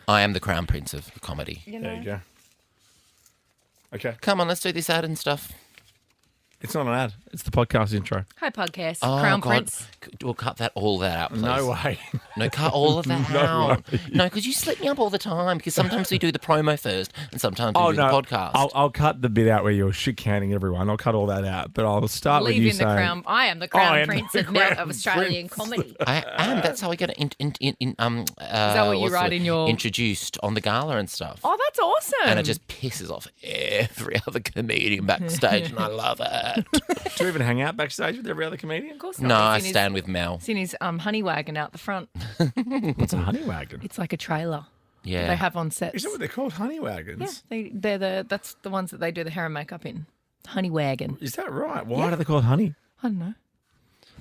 I am the crown prince of comedy. There you go. Okay. Come on, let's do this ad and stuff. It's not an ad. It's the podcast intro. Hi, podcast. Oh, Crown God. Prince. We'll cut all that out, please. No way. No, cut all of that No out. way. No, because you slip me up all the time. Because sometimes we do the promo first, and sometimes we do the podcast. I'll cut the bit out where you're shit-canning everyone. I'll cut all that out. But I'll start with you Leave in the saying... crown. I am the crown prince of Australian comedy. I am. That's how I get it Is that what you write in your... introduced on the gala and stuff. Oh, that's awesome. And it just pisses off every other comedian backstage, and I love it. Do you even hang out backstage with every other comedian? Of course not. No, I stand with Mel. It's in his honey wagon out the front. What's a honey wagon? It's like a trailer. Yeah. They have on sets. Is that what they're called, honey wagons? Yeah, that's the ones that they do the hair and makeup in. Honey wagon. Is that right? Why are they called honey? I don't know.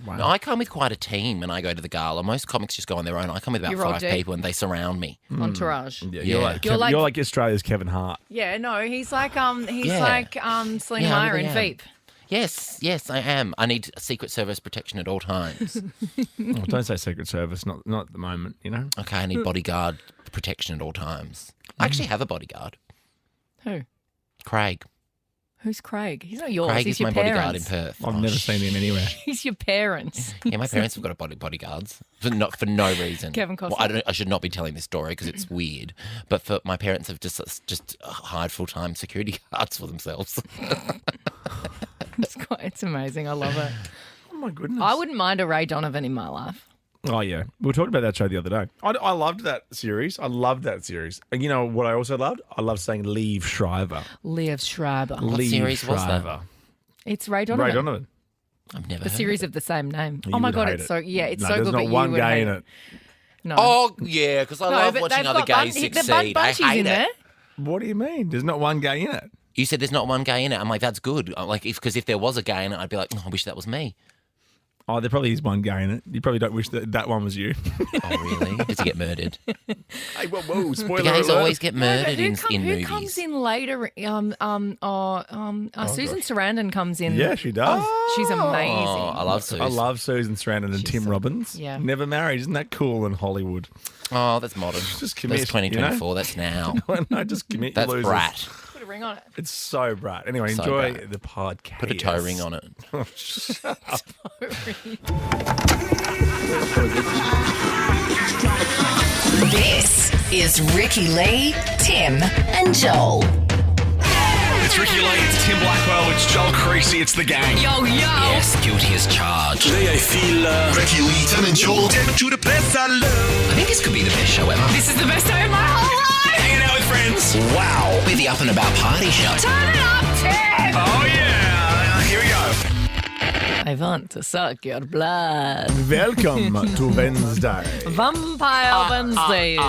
Wow. No, I come with quite a team when I go to the gala. Most comics just go on their own. I come with about You're all 5 deep. people and they surround me. Entourage. Yeah, Yeah. You're like Australia's Kevin Hart. Yeah, no, he's like Yeah. Celine Yeah, I Dion really in am. Veep. Yes, I am. I need Secret Service protection at all times. Oh, don't say Secret Service. Not at the moment, you know? Okay, I need bodyguard protection at all times. I actually have a bodyguard. Who? Craig. Who's Craig? He's not yours. Craig He's is your my bodyguard in parents. Perth. I've never seen him anywhere. He's your parents. Yeah, my parents have got bodyguards for no reason. Kevin Well, Costner. I should not be telling this story because it's weird. But for my parents have just hired full-time security guards for themselves. It's amazing. I love it. Oh, my goodness. I wouldn't mind a Ray Donovan in my life. Oh, yeah. We were talking about that show the other day. I loved that series. I loved that series. And you know what I also loved? I loved saying Liev Schreiber. Liev Schreiber. Liev series was that? Schreiber. It's Ray Donovan. Ray Donovan. I've never The heard series of the same name. You Oh my would God, hate it's it. so it's No, so there's good. not but you one would gay hate in it. No. Oh, yeah, because I love but watching they've other got gays the succeed. I Bunchies hate in it. there. What do you mean? There's not one gay in it. You said there's not one gay in it. I'm like, that's good. I'm like, because if there was a gay in it, I'd be like, I wish that was me. Oh, there probably is one gay in it. You probably don't wish that one was you. Oh, really? Does he get murdered? Hey, whoa, spoiler The gays alert. always get murdered in Who movies. comes in later? Susan Sarandon comes in. Yeah, she does. She's amazing. Oh, I love Susan. I love Susan Sarandon and Tim Robbins. Yeah. Never married. Isn't that cool in Hollywood? Oh, that's modern. Just commit, That's 2024. you know? That's now. No, just commit. That's you losers. brat. Put a ring on it. It's so brat. Anyway, So enjoy brat. the podcast. Put a toe ring on it. This is Ricki-Lee, Tim, and Joel. It's Ricki-Lee, it's Tim Blackwell, it's Joel Creasy, it's the gang. Yo. Yes, guilty as charged. Today I feel Ricki-Lee, Tim and Joel. Take to the place I love. I think this could be the best show ever. This is the best day of my whole life. Hanging out with friends. Wow. Be the up and about party show. Turn it up, Tim. Oh yeah. Here we go. I want to suck your blood. Welcome to Wednesday. Vampire Wednesdays.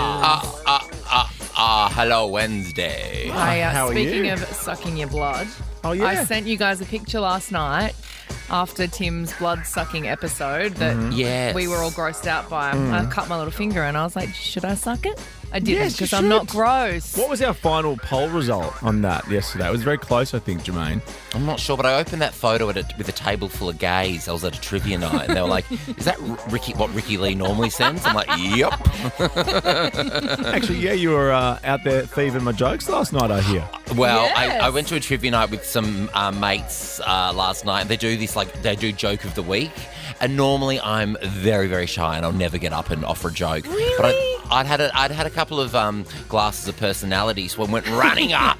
Hello Wednesday. How are Speaking you? of sucking your blood, Oh, yeah. I sent you guys a picture last night after Tim's blood sucking episode that Yes. we were all grossed out by. I cut my little finger and I was like, should I suck it? I didn't Yes, you because I'm not should. gross. What was our final poll result on that yesterday? It was very close, I think, Jermaine. I'm not sure, but I opened that photo with a table full of gays. I was at a trivia night, and they were like, "Is that what Ricki-Lee normally sends?" I'm like, "Yep." Actually, yeah, you were out there thieving my jokes last night, I hear. Well, Yes. I went to a trivia night with some mates last night. They do this they do joke of the week, and normally I'm very, very shy and I'll never get up and offer a joke. Really? But I'd had a couple of glasses of personality, so I went running up.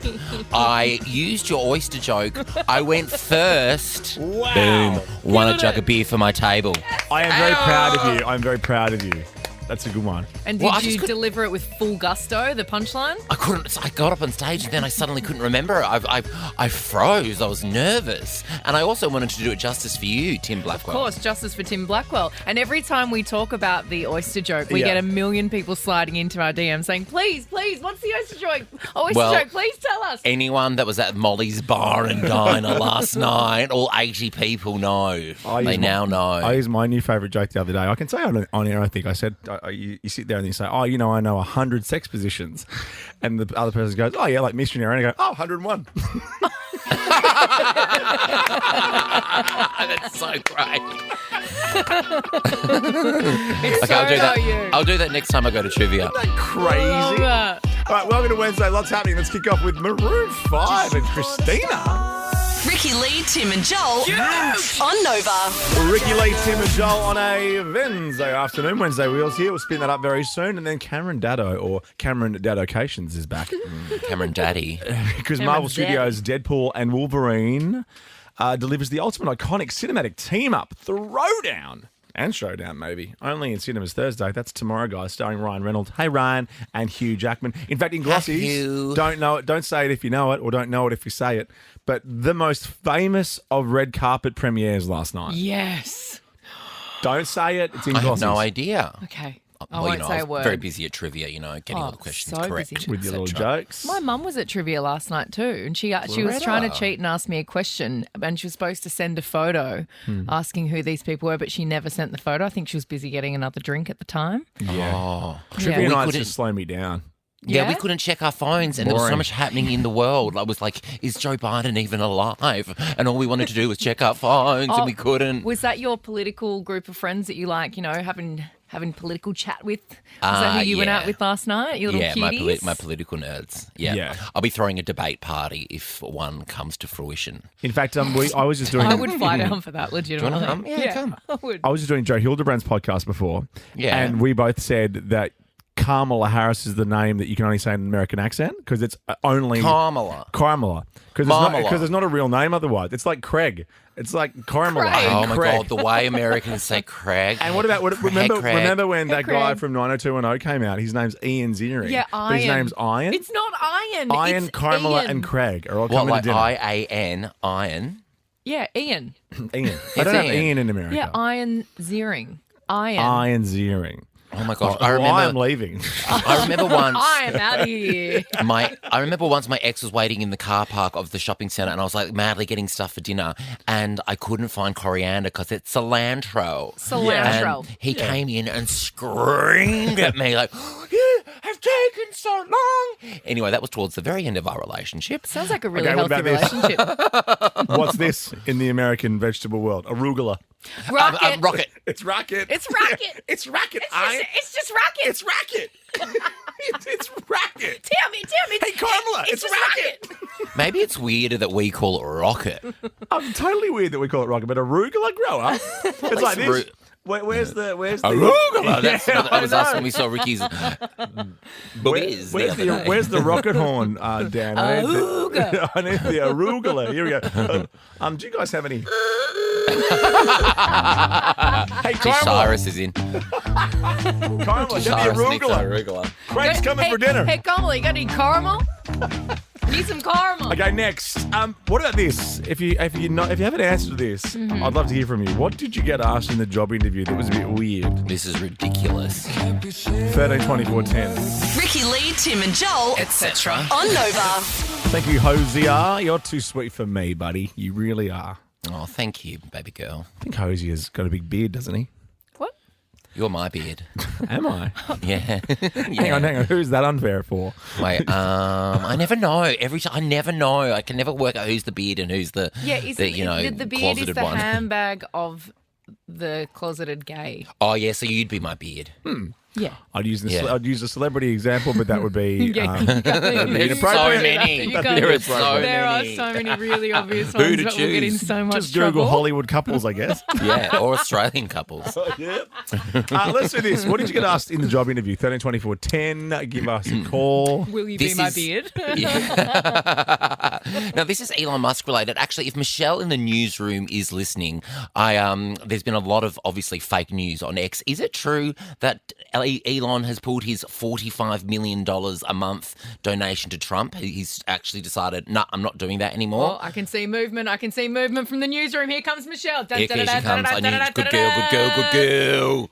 I used your oyster joke. I went first. Wow. Boom. Won a Killing jug it. of beer for my table. I am very proud of you. I'm very proud of you. That's a good one. And did Well, I you just could- deliver it with full gusto, the punchline? I couldn't. So I got up on stage and then I suddenly couldn't remember. I froze. I was nervous, and I also wanted to do it justice for you, Tim Blackwell. Of course, justice for Tim Blackwell. And every time we talk about the oyster joke, we Yeah. get a million people sliding into our DM saying, please, what's the oyster joke? Well, Joke, please tell us. Anyone that was at Molly's Bar and Diner last night, all 80 people know. They now know. I used my new favourite joke the other day. I can say on air, I think. I said, you sit there and you say, oh, I know 100 sex positions. And the other person goes, oh, yeah, like missionary. And I go, oh, 101. That's so great. It's Okay, I'll do that. You. I'll do that next time I go to trivia. Crazy. Love that. All right, welcome to Wednesday. Lots happening. Let's kick off with Maroon 5 and Christina. Ricki-Lee, Tim and Joel on Nova. Ricki-Lee, Tim and Joel on a Wednesday afternoon. Wednesday Wheels here. We'll spin that up very soon. And then Cameron Daddo, or Cameron Daddocations, is back. Cameron Daddy. Because Marvel Studios' Deadpool and Wolverine delivers the ultimate iconic cinematic team-up, Throwdown. And Showdown, maybe. Only in cinemas Thursday. That's tomorrow, guys, starring Ryan Reynolds. Hey, Ryan, and Hugh Jackman. In fact, in Glossies, don't know it, don't say it if you know it, or don't know it if you say it, but the most famous of red carpet premieres last night. Yes. Don't say it. It's in I Glossies. have no idea. Okay. I Well, won't I say a was word. very busy at trivia, getting all the questions so correct. busy. With your little etc. jokes. My mum was at trivia last night too, and she was trying to cheat and ask me a question, and she was supposed to send a photo asking who these people were, but she never sent the photo. I think she was busy getting another drink at the time. Yeah. Oh. Trivia Yeah. nights couldn't- just slow me down. Yeah, we Yeah? couldn't check our phones, and there was so Boring. much happening in the world. I was like, is Joe Biden even alive? And all we wanted to do was check our phones, and we couldn't. Was that your political group of friends that you like, having political chat with? Was that who you went yeah. out with last night? Your little Yeah, my, cuties? my political nerds. Yeah. Yeah. I'll be throwing a debate party if one comes to fruition. In fact, I was just doing. I would fly down for that, legitimately. come? Yeah, come. I would. I was just doing Joe Hildebrand's podcast before. Yeah. And we both said that Kamala Harris is the name that you can only say in an American accent because it's only Kamala. Because Marmalade. there's not a real name otherwise. It's like Craig. It's like Caramela. Craig. Oh my Craig. God, the way Americans say Craig. And what about remember when that guy Craig. from 90210 came out? His name's Ian Ziering. Yeah, But his Iron. name's Iron. It's not Iron. Iron, it's Caramela, Ian. and Craig are all What, coming like to dinner. IAN, iron? Yeah, Ian. Ian. They don't have Ian. Ian in America. Yeah, Iron Ziering. Iron. Iron Ziering. Oh my gosh, I I am remember. leaving. I remember once. I'm out of here. I remember once my ex was waiting in the car park of the shopping centre, and I was like madly getting stuff for dinner, and I couldn't find coriander because it's cilantro. Cilantro. And he came in and screamed at me like, "You have taken so long." Anyway, that was towards the very end of our relationship. Sounds like a really Okay, what healthy about this? relationship. What's this in the American vegetable world? Arugula. Rocket. Rocket. It's racket. It's racket. It's racket. It's just racket. It's racket. it's racket. Tell me. Hey, Carmela, it's just racket. Maybe it's weirder that we call it rocket. I'm totally weird that we call it rocket, but arugula grow up. It's like this. Where's the Arugula. That's Yeah, that was I us know. when we saw Ricky's boobies. Where's the rocket horn, Dan? I need the arugula. Here we go. Do you guys have any? Hey, Carmela. Cyrus is in. Carmela, get the Cyrus needs an arugula. arugula. Craig's coming for dinner. Hey, Kamala, you got any caramel? Need some caramel. Okay, next. What about this? If you haven't answered this, Mm-hmm. I'd love to hear from you. What did you get asked in the job interview that was a bit weird? This is ridiculous. 13, 24, 10. Ricki-Lee, Tim and Joel, Etc. on Nova. Thank you, Hosier. You're too sweet for me, buddy. You really are. Oh, thank you, baby girl. I think Hosier's got a big beard, doesn't he? What? You're my beard. Am I? Yeah. Hang on. Who's that unfair for? Wait, I never know. Every time I never know. I can never work out who's the beard and who's the Yeah, is the the beard is closeted the one. handbag of the closeted gay. Oh yeah, so you'd be my beard. Yeah. I'd use Yeah. I'd use a celebrity example, but that would be Yeah, inappropriate. So many. You can't- There are so There are many. so many really obvious Who ones, to but we'll get in choose? so much Just Google trouble. Hollywood couples, I guess. Yeah, or Australian couples. Let's do this. What did you get asked in the job interview? 13, 24, 10. Give us a call. Will you This be my is- beard? Yeah. Now, this is Elon Musk related. Actually, if Michelle in the newsroom is listening, there's been a lot of obviously fake news on X. Is it true that Elon has pulled his $45 million a month donation to Trump? He's actually decided, no, I'm not doing that anymore. Oh, I can see movement. I can see movement from the newsroom. Here comes Michelle. Here she comes. I need good girl.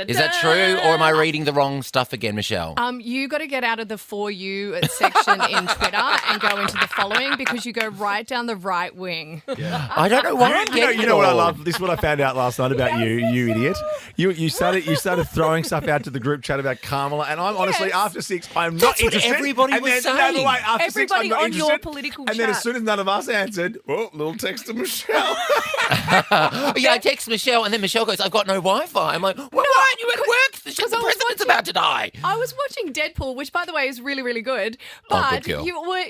Is that true, or am I reading the wrong stuff again, Michelle? You got to get out of the For You section in Twitter and go go into the following because you go right down the right wing. I don't know why I'm getting You know it what I all. love? This is what I found out last night about you idiot. You started throwing stuff out to the group chat about Kamala, and I'm honestly after 6, I'm not That's what interested. everybody and was then, saying. No, wait, after 6, I'm Everybody not on interested. your political and then as chat. soon as none of us answered, little text to Michelle. Yeah, I text Michelle, and then Michelle goes, "I've got no Wi-Fi." I'm like, "Well, why aren't you at work? The president's about to die." I was watching Deadpool, which, by the way, is really, really good. Oh, But good girl.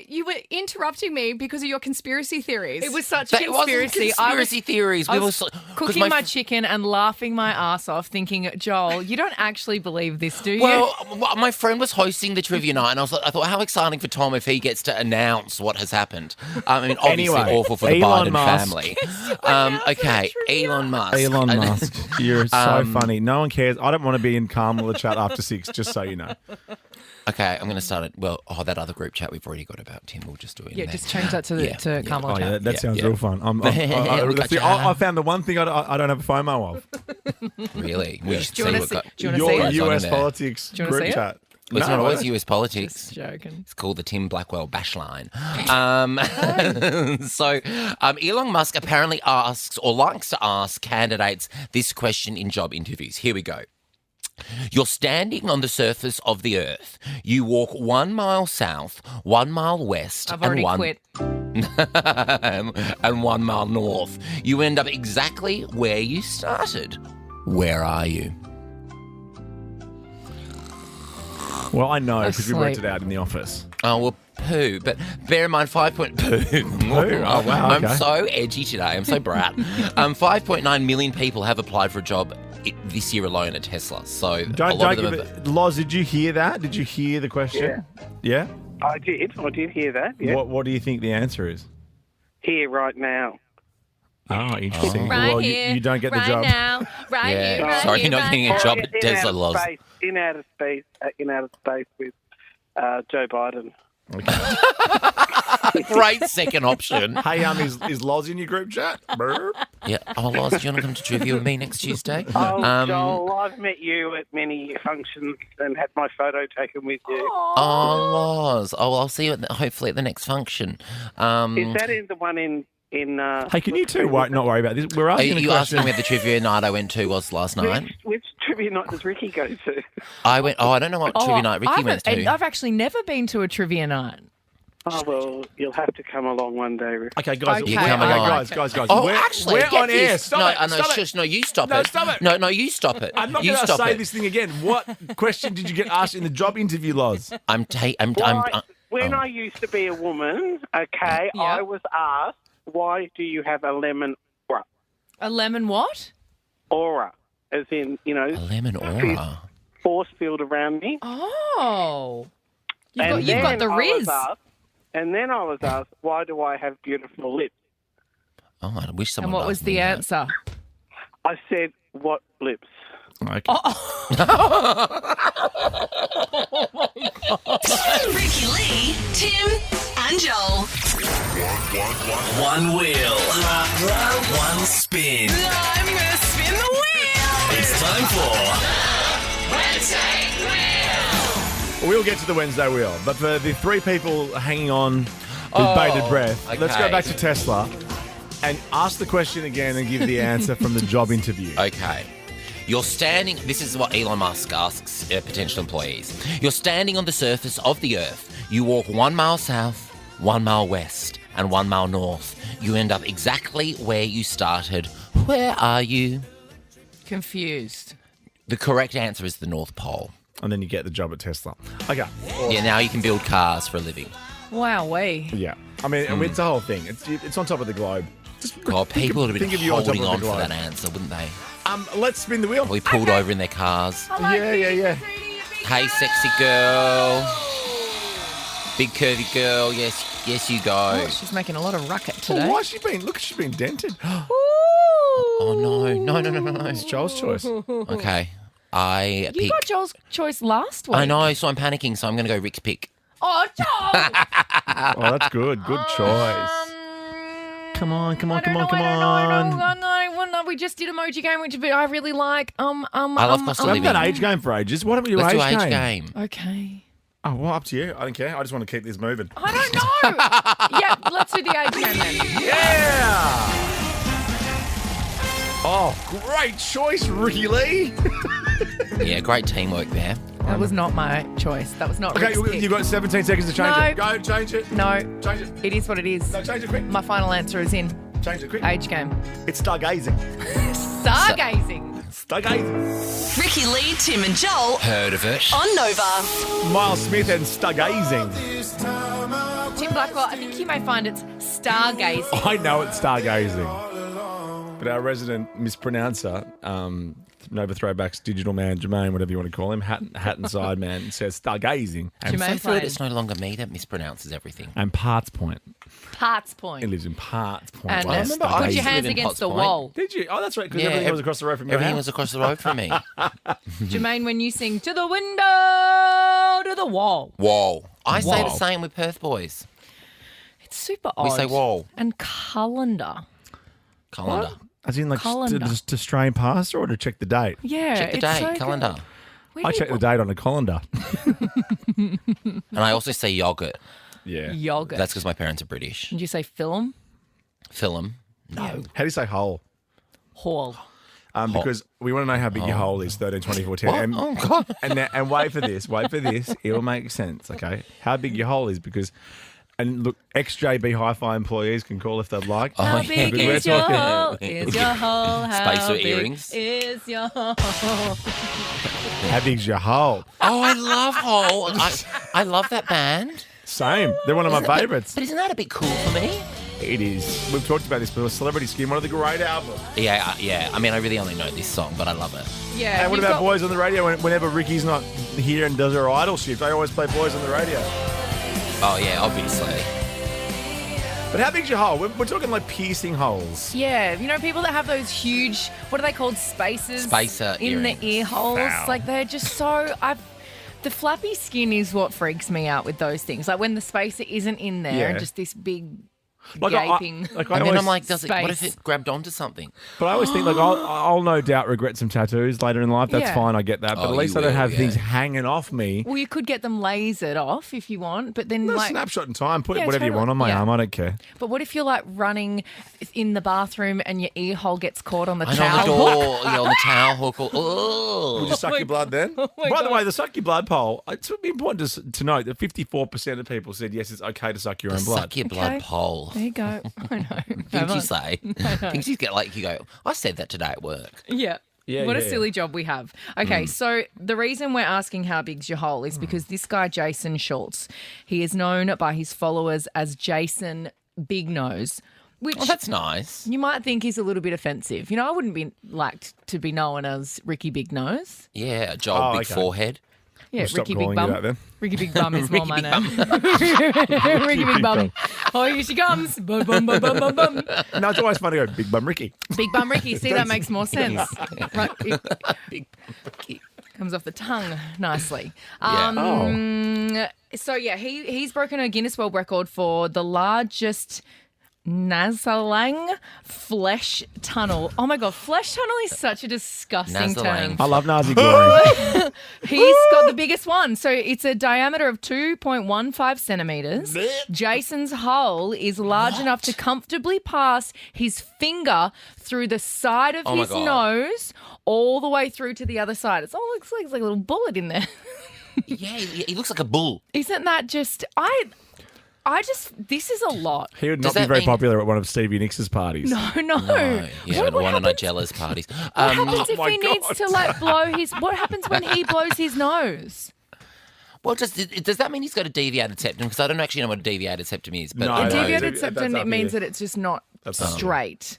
you were interrupting me because of your conspiracy theories. It was such a That wasn't conspiracy. conspiracy theories. I We was were 'cause cooking my chicken and laughing my ass off, thinking, Joel, you don't actually believe this, do you? Well, my friend was hosting the trivia night, and I thought, how exciting for Tom if he gets to announce what has happened. I mean, obviously Anyway, awful for the Elon Biden Musk. family. Okay, Elon Musk. Elon Musk, you're so funny. No one cares. I don't want to be in Kamala chat after 6, just so you know. Okay, I'm going to start it. Well, that other group chat we've already got about Tim. We'll just do it. in yeah, there. just change that to Kamala Oh, chat. yeah, that sounds yeah. real fun. I found the one thing I don't have a FOMO of. Really? We should Do you see wanna what see- got- do you wanna see Your it? US there. politics Do you wanna group see it? chat. It's not No, always I don't. US politics. Just joking. It's called the Tim Blackwell Bash Line. So, Elon Musk apparently asks or likes to ask candidates this question in job interviews. Here we go. You're standing on the surface of the earth. You walk 1 mile south, 1 mile west, I've already quit. and 1 mile north. You end up exactly where you started. Where are you? Well, I know because we worked Asleep. it out in the office. Oh, well, poo. But bear in mind, 5. Poo. Oh, wow, I'm okay. so edgy today. I'm so brat. 5.9 million people have applied for a job this year alone at Tesla. So a Don't lot of give them it. Loz, did you hear that? Did you hear the question? Yeah. I did hear that. Yeah, What do you think the answer is? here right now. Oh, interesting. Right well, here, you don't get the right job. now, right Yeah. here, right Sorry, here, you're not right getting a now. job Oh, at in Tesla, outer Loz. space, in outer space with Joe Biden. Great second option. Hey, is Loz in your group chat? Burp. Yeah. Oh, Loz, do you want to come to trivia with me next Tuesday? Oh, Joel, I've met you at many functions and had my photo taken with you. Oh, Loz. Oh, well, I'll see you hopefully at the next function. Is that in the one in? Hey, can you two not worry about this? We're Are asking a you question. asking where the trivia night I went to was last night? Which trivia night does Ricky go to? I went. Oh, I don't know what trivia night Ricky went to. I've actually never been to a trivia night. Oh, well, you'll have to come along one day, Ricky. Okay, guys. Okay, You come along. Guys. Oh, we're, actually, we're get on air. this. Stop no, it. no, Stop it. shush, no, you stop No, it. stop it. No, you stop it. I'm not you going to stop say it. this thing again. What question did you get asked in the job interview, Loz? I'm. When I used to be a woman, okay, Yeah. I was asked, why do you have a lemon aura? A lemon what? Aura, as in, a lemon aura. force field around me. Oh. You've And got the then I was Riz. asked- And then I was asked, why do I have beautiful lips? Oh, I wish someone. And what asked was me the that. answer? I said, what lips? Okay. Ricki-Lee, Tim, and Joel. One wheel. One spin. I'm gonna spin the wheel. It's time for We'll get to the Wednesday wheel, but for the 3 people hanging on with bated breath, let's go okay. back to Tesla and ask the question again and give the answer from the job interview. Okay. You're standing. This is what Elon Musk asks potential employees. You're standing on the surface of the earth. You walk 1 mile south, 1 mile west, and 1 mile north. You end up exactly where you started. Where are you? Confused. The correct answer is the North Pole. And then you get the job at Tesla. Okay. Yeah, now you can build cars for a living. Wowee. Yeah. I mean, it's the whole thing. It's on top of the globe. Just God, people would have been think of you on top holding of on the for globe. that answer, wouldn't they? Let's spin the wheel. We pulled over in their cars. Yeah. Hey, sexy girl. Big curvy girl. Yes, you go. Oh, she's making a lot of racket today. Oh, why's she been? Look, she's been dented. Oh, no. It's Joel's choice. Okay. I You pick. got Joel's choice last week. I know, so I'm panicking, so I'm going to go Rick's pick. Oh, Joel! Oh, that's good. Good choice. Come on. No, we just did emoji game, which I really like. I love cost of We haven't living. done age game for ages. Why don't we do Let's age do age game? game. Okay. Oh, well, up to you. I don't care. I just want to keep this moving. I don't know. Yeah, let's do the age game then. Yeah! Oh, great choice, Ricki-Lee. Yeah, great teamwork there. That was not my choice. That was not Okay, Rick's pick. you've got 17 seconds to change No. it. Go, change it. No, Change it. it is what it is. No, change it quick. My final answer is in. Change it quick. Age game. It's stargazing. Stargazing. Stargazing. Ricki-Lee, Tim and Joel Heard of it? on Nova. Miles Smith and stargazing. Tim Blackwell, I think you may find it's stargazing. I know it's stargazing. But our resident mispronouncer, Nova Throwbacks digital man, Jermaine, whatever you want to call him, hat and side man, says stargazing. And, Jermaine So thrilled Fine. it's no longer me that mispronounces everything. and Parts Point. Parts He Point. lives in Parts Point. And where remember I put used your to hands live in against Potts the Point. wall. Did you? Oh, that's right, because Yeah, everything was across the road from your Everything house. was across the road from me. Jermaine, when you sing to the window, to the wall. Whoa. I say the Whoa. same with Perth boys. It's super odd. We say wall. And calendar. Calendar. As in, like, Colander. to strain past or to check the date? Yeah. Check the it's date, so calendar. good. Where I do check you the date on a colander. And I also say yogurt. Yeah. put yogurt? That's because my parents are British. Did you say film? Film? No. How do you say hole? Hall. Because we want to know how big your hole is, 13, 24, 10. What? And, Oh, God. and wait for this, it'll make sense, okay? How big your hole is, because, and look, ex-JB Hi-Fi employees can call if they'd like. Oh, How yeah. big Because we're is your talking- hole? Is your hole? How Space or big earrings? is your hole? How big's your hole? Oh, I love Hole. I love that band. Same. They're one of my favourites. But isn't that a bit cool for me? It is. We've talked about this before. Celebrity Skin, one of the great albums. Yeah, yeah. I mean, I really only know this song, but I love it. Yeah. And what you've about got- Boys on the Radio? Whenever Ricky's not here and does her idol shift, they always play Boys on the Radio. Oh, yeah, obviously. But how big's your hole? We're talking like piercing holes. Yeah, you know, people that have those huge, what are they called, spaces Spacer in earrings. the ear holes. Foul. Like they're just so. The flappy skin is what freaks me out with those things. Like when the spacer isn't in there Yeah. and just this big Like gaping. And then always- I'm like, what if space. it grabbed onto something? But I always think, like, I'll no doubt regret some tattoos later in life. That's Yeah. fine, I get that. But Oh, at least you I don't will, have yeah. things hanging off me. Well, you could get them lasered off if you want, but then A like. snapshot in time. Put Yeah, whatever you totally. want on my Yeah. arm. I don't care. But what if you're like running in the bathroom and your ear hole gets caught on the I know towel the hook? door, on the towel hook. Would you Oh. suck your blood then? my By the God. way, the suck your blood poll, it's important to note that 54% of people said yes, it's okay to suck your own blood. Suck your blood Okay. pole. There you go. I know. Things you say. Things you get like, you go, I said that today at work. Yeah. Yeah, What a yeah. silly job we have. Okay, so the reason we're asking how big's your hole is because this guy, Jason Schultz, he is known by his followers as Jason Big Nose, which Oh, that's nice. you might think is a little bit offensive. You know, I wouldn't be liked to be known as Ricky Big Nose. Yeah, Joel, Oh, big okay. forehead. Yeah, We'll stop Ricky Big calling you Bum. that then. Ricky Big Bum is more my Ricky name. Ricky Big Bum. Oh, here she comes. Bum, bum, bum, bum, bum, bum. No, it's always fun to go, Big Bum Ricky. Big Bum Ricky. See, that makes more sense. Right, it Big Ricky. comes off the tongue nicely. Yeah. So yeah, he's broken a Guinness World Record for the largest Nasalang flesh tunnel. Oh my god, flesh tunnel is such a disgusting Nasalang. term. I love Nazi glory. He's got the biggest one. So it's a diameter of 2.15 centimeters. Jason's hole is large enough to comfortably pass his finger through the side of Oh my his God. nose all the way through to the other side. It all looks like a little bullet in there. Yeah, he looks like a bull. Isn't that just this is a lot. He would Does not be that very mean- popular at one of Stevie Nicks' parties. No. No. Yeah, What one of happens- Nigella's parties. What happens if my he needs God. to like blow his? What happens when he blows his nose? Well, does that mean he's got a deviated septum? Because I don't actually know what a deviated septum is. But No, A no, deviated that's septum, up it means here. that it's just not That's up here. straight.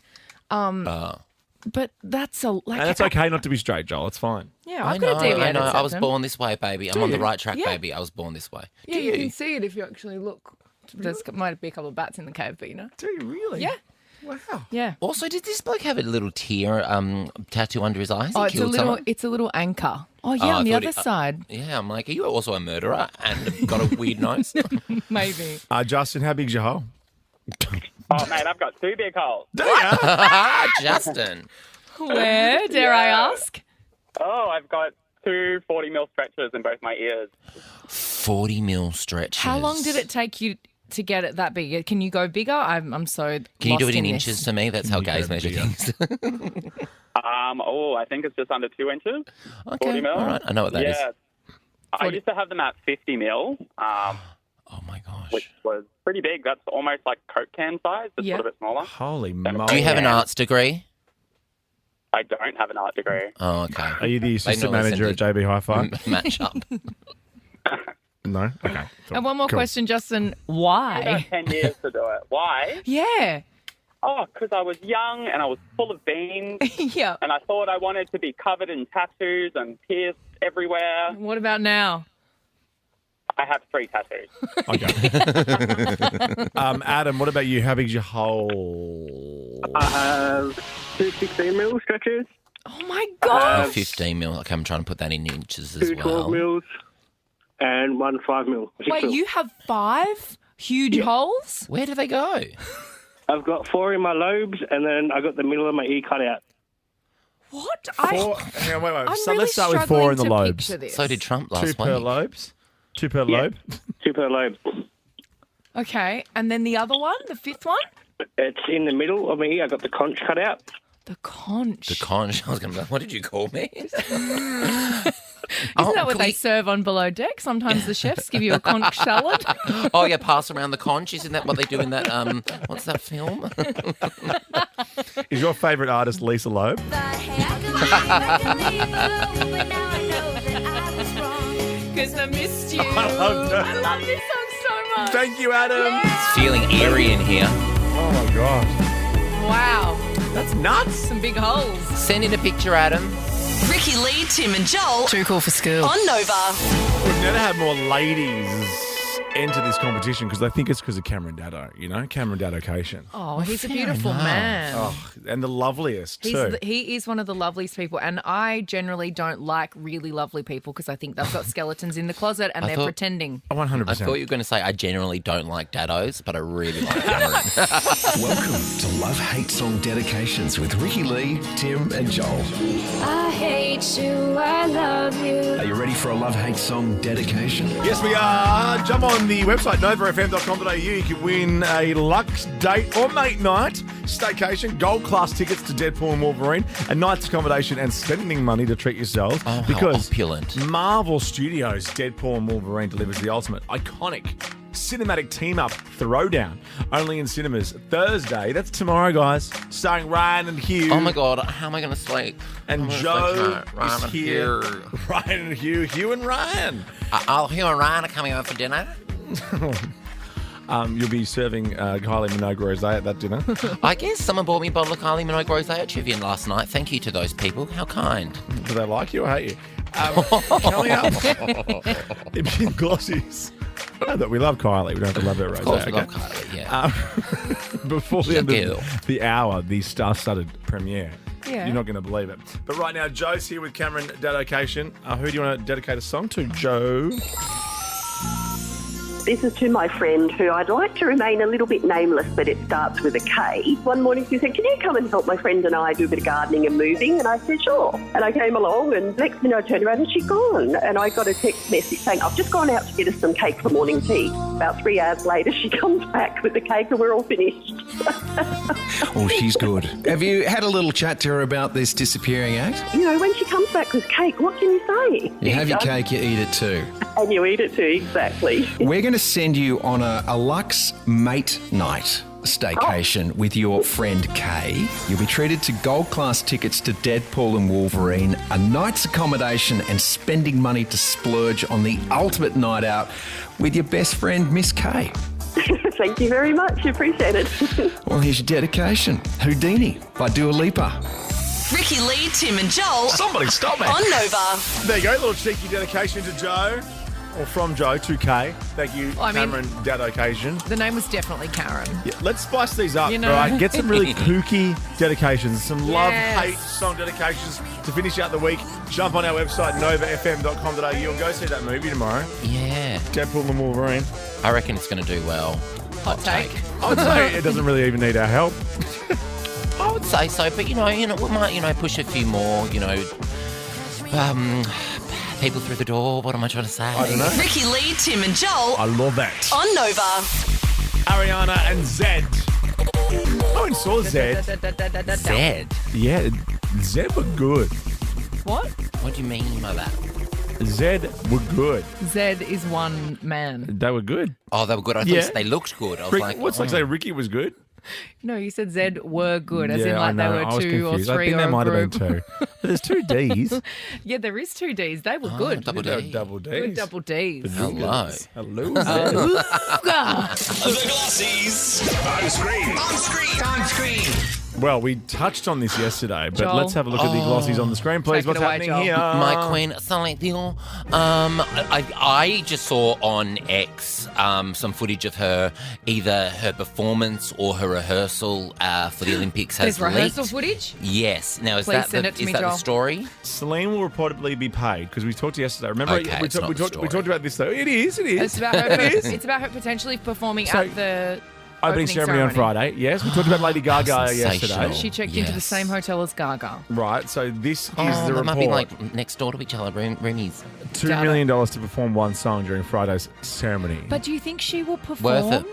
But that's a like. And it's okay not to be straight, Joel. It's fine. Yeah, I I've know, got a deviated septum. I was born this way, baby. I'm on the right track, Yeah. baby. I was born this way. Yeah, you can see it if you actually look. There might be a couple of bats in the cave, but you know. Do you really? Yeah, Wow. yeah. Also, did this bloke have a little tear tattoo under his eyes? Oh, He it's a killed little. someone? It's a little anchor. Oh yeah, Oh, I on the thought other side, Yeah, I'm like, are you also a murderer and got a weird nose? maybe. Justin, how big's your hole? Oh, mate, I've got two big holes. Justin. Where dare I ask? Oh, I've got two 40 mil stretchers in both my ears. 40 mil stretches. How long did it take you to get it that big? Can you go bigger? I'm so. Can you do it in this. inches to me? That's how gays measure things. I think it's just under 2 inches. Okay, 40 mil. all right. I know what that is. I used to have them at 50 mil. Oh, my gosh. Which was pretty big. That's almost like Coke can size, just a little bit smaller. Holy Do moly. you have an arts degree? I don't have an art degree. Oh, okay. Are you the assistant not manager at listen JB Hi-Fi? Match up. No? Okay. Cool. And one more Cool. question, Justin. About Why? 10 years to do it. Why? Yeah. Oh, because I was young and I was full of beans. Yeah. And I thought I wanted to be covered in tattoos and pierced everywhere. What about now? I have 3 tattoos. Okay. Adam, what about you? How big's your hole? I have 2 16 mil stretches, Oh my God. 15 mil. Okay, I'm trying to put that in inches as 2 12 well. mils, and 1 5 mil. 6 Wait, mil. you have 5 huge holes? Where do they go? I've got 4 in my lobes, and then I got the middle of my ear cut out. What? Hang on, wait. I'm So really let's start with 4 struggling in the to lobes. picture this. So did Trump 2 last per week. lobes? 2 per lobe? 2 per lobe. Okay, and then the other one, the 5th one? It's in the middle of my ear. I got the conch cut out. The conch. The conch. I was going to be like, what did you call me? Isn't that what they serve on Below Deck? Sometimes the chefs give you a conch salad. Oh, yeah, pass around the conch. Isn't that what they do in that, what's that film? Is your favourite artist Lisa Loeb? Because I missed you. I love that. I love this song so much. Thank you, Adam. It's feeling eerie in here. Oh, my gosh. Wow. That's nuts. Some big holes. Send in a picture, Adam. Ricki-Lee, Tim and Joel Too cool for school. on Nova. We've never had more ladies enter this competition because I think it's because of Cameron Daddo, you know? Cameron Daddo-cation. Oh, he's a fair beautiful enough. man. Oh, and the loveliest, He's too. he is one of the loveliest people, and I generally don't like really lovely people because I think they've got skeletons in the closet and I they're thought- pretending. 100%. I thought you were going to say I generally don't like daddos, but I really like Cameron. Welcome to Love Hate Song Dedications with Ricki-Lee, Tim and Joel. I hate you, I love you. Are you ready for a Love Hate Song dedication? Yes, we are. Jump on the website, novafm.com.au. You can win a luxe date or mate night, staycation, gold class tickets to Deadpool and Wolverine, a night's accommodation and spending money to treat yourselves. Oh, how because opulent. Marvel Studios' Deadpool and Wolverine delivers the ultimate iconic cinematic team-up throwdown. Only in cinemas Thursday. That's tomorrow, guys. Starring Ryan and Hugh. Oh, my God. How am I going to sleep? And I'm gonna Joe sleep tonight. Ryan is and here. Hugh. Ryan and Hugh. Hugh and Ryan. Hugh and Ryan are coming over for dinner. You'll be serving Kylie Minogue rosé at that dinner. I guess someone bought me a bottle of Kylie Minogue rosé at Trivian last night. Thank you to those people. How kind. Do they like you or hate you? Coming up, Ibn Glossies. No, that we love Kylie. We don't have to love her rosé. Of course, we okay? love Kylie, yeah. Before the She's a end girl. of the hour, the star-studded premiere. Yeah. You're not going to believe it. But right now, Joe's here with Cameron Dedication. Who do you want to dedicate a song to, Joe? This is to my friend who I'd like to remain a little bit nameless, but it starts with a K. One morning she said, can you come and help my friend and I do a bit of gardening and moving? And I said, sure. And I came along and next minute I turned around and she'd gone. And I got a text message saying, I've just gone out to get us some cake for morning tea. About 3 hours later, she comes back with the cake and we're all finished. Oh, she's good. Have you had a little chat to her about this disappearing act? You know, when she comes back with cake, what can you say? You have your cake, you eat it too. And you eat it too, exactly. We're going to send you on a luxe mate night staycation with your friend Kay. You'll be treated to gold class tickets to Deadpool and Wolverine, a night's accommodation and spending money to splurge on the ultimate night out with your best friend Miss Kay. Thank you very much. Appreciate it. Well, here's your dedication. Houdini by Dua Lipa. Ricki-Lee, Tim and Joel Somebody stop me. on Nova. There you go, little cheeky dedication to Joe. Or from Joe to Kay. Thank you, I mean- Cameron Dedication. The name was definitely Karen. Yeah, let's spice these up, You know. all right? Get some really kooky dedications, some Yes. love-hate song dedications to finish out the week. Jump on our website, novafm.com.au, and go see that movie tomorrow, Yeah. Deadpool and Wolverine. I reckon it's going to do well. Hot take. I would say it doesn't really even need our help. I would say so, but we might, push a few more, people through the door. What am I trying to say? I don't know. Ricki-Lee, Tim and Joel I love that. on Nova. Ariana and Zed. I went and saw Zed. Zed. Yeah, Zed were good. What? What do you mean by that? Zed were good. Zed is one man. They were good. Oh, they were good. I thought Yeah. you said they looked good. I was like, What's like say Ricky was good? No, you said Zed were good, as yeah, in I like they know. were I was two or confused. I three think or there a might have been group. two. But there's two D's. Yeah, there is two Ds. They were good. double They're D. double D's. Good double Ds. Hello. Hello. Ooga. The Glossies. On screen. On screen. On screen. Well, we touched on this yesterday, but Joel. let's have a look at the glossies on the screen, please. Take it What's away, happening Joel. here? My queen, Celine Dion. I just saw on X some footage of her, either her performance or her rehearsal for the Olympics has There's rehearsal leaked. footage? Yes. Now, is Please that, send the, it to is me, that the Joel. story? Celine will reportedly be paid because we talked yesterday. Remember, Okay, we, it's not the talked, we story. talked about this though. It is. It's about her. It's about her potentially performing So, at the Opening ceremony on Friday. Yes, we talked about Lady Gaga Sensational. yesterday. She checked into the Yes. same hotel as Gaga. Right. So this is Oh, the they report. might be like next door to each other, roomies. $2 million to perform one song during Friday's ceremony. But do you think she will perform? Worth it.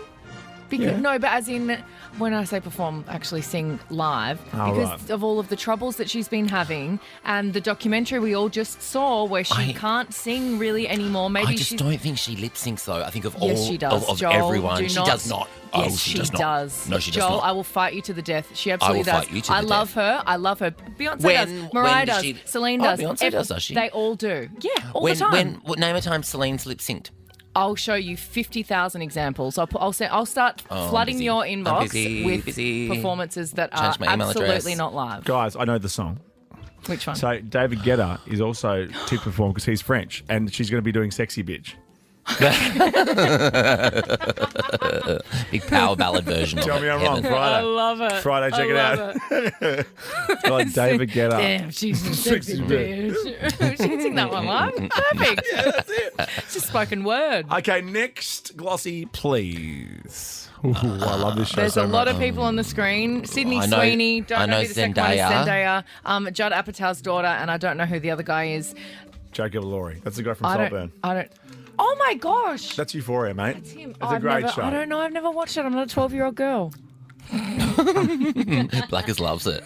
Because, Yeah. No, but as in, when I say perform, actually sing live, Oh, because right. of all of the troubles that she's been having, and the documentary we all just saw where she can't sing really anymore. Maybe I just she's... don't think she lip syncs though. I think of Yes, all she does. of Joel, everyone. do She not- does not. Yes, Oh, she does not. does. No, she does Joel, not. I will fight you to the death. She absolutely does. fight you to I the love death. her. I love her. Beyonce When- does. Mariah when does. she- Celine Oh, does. Beyonce does she? They all do. Yeah, all the time. Name a time Celine's lip synced. I'll show you 50,000 examples. I'll start flooding busy. your I'm inbox busy, with busy. performances that are Change my email absolutely address. not live. Guys, I know the song. Which one? So David Guetta is also to perform because he's French, and she's going to be doing "Sexy Bitch." Big power ballad version of Tell it. me I'm wrong. Heaven. Friday. I love it. Friday, check I it love out. Like David Guetta. Damn, she's a sexy bitch. She can sing that one live. Perfect. Yeah, that's it. It's just spoken word. Okay, next glossy, please. Ooh, I love this show There's so a lot much. of people on the screen. Sydney I know- Sweeney. Don't I know who the second one is. Zendaya. Zendaya. Judd Apatow's daughter, and I don't know who the other guy is. Jacob Elordi. That's the guy from I Saltburn. don't. Oh my gosh. That's Euphoria, mate. That's him. It's a great show. I don't know. I've never watched it. I'm not a 12-year-old girl. Blackers loves it.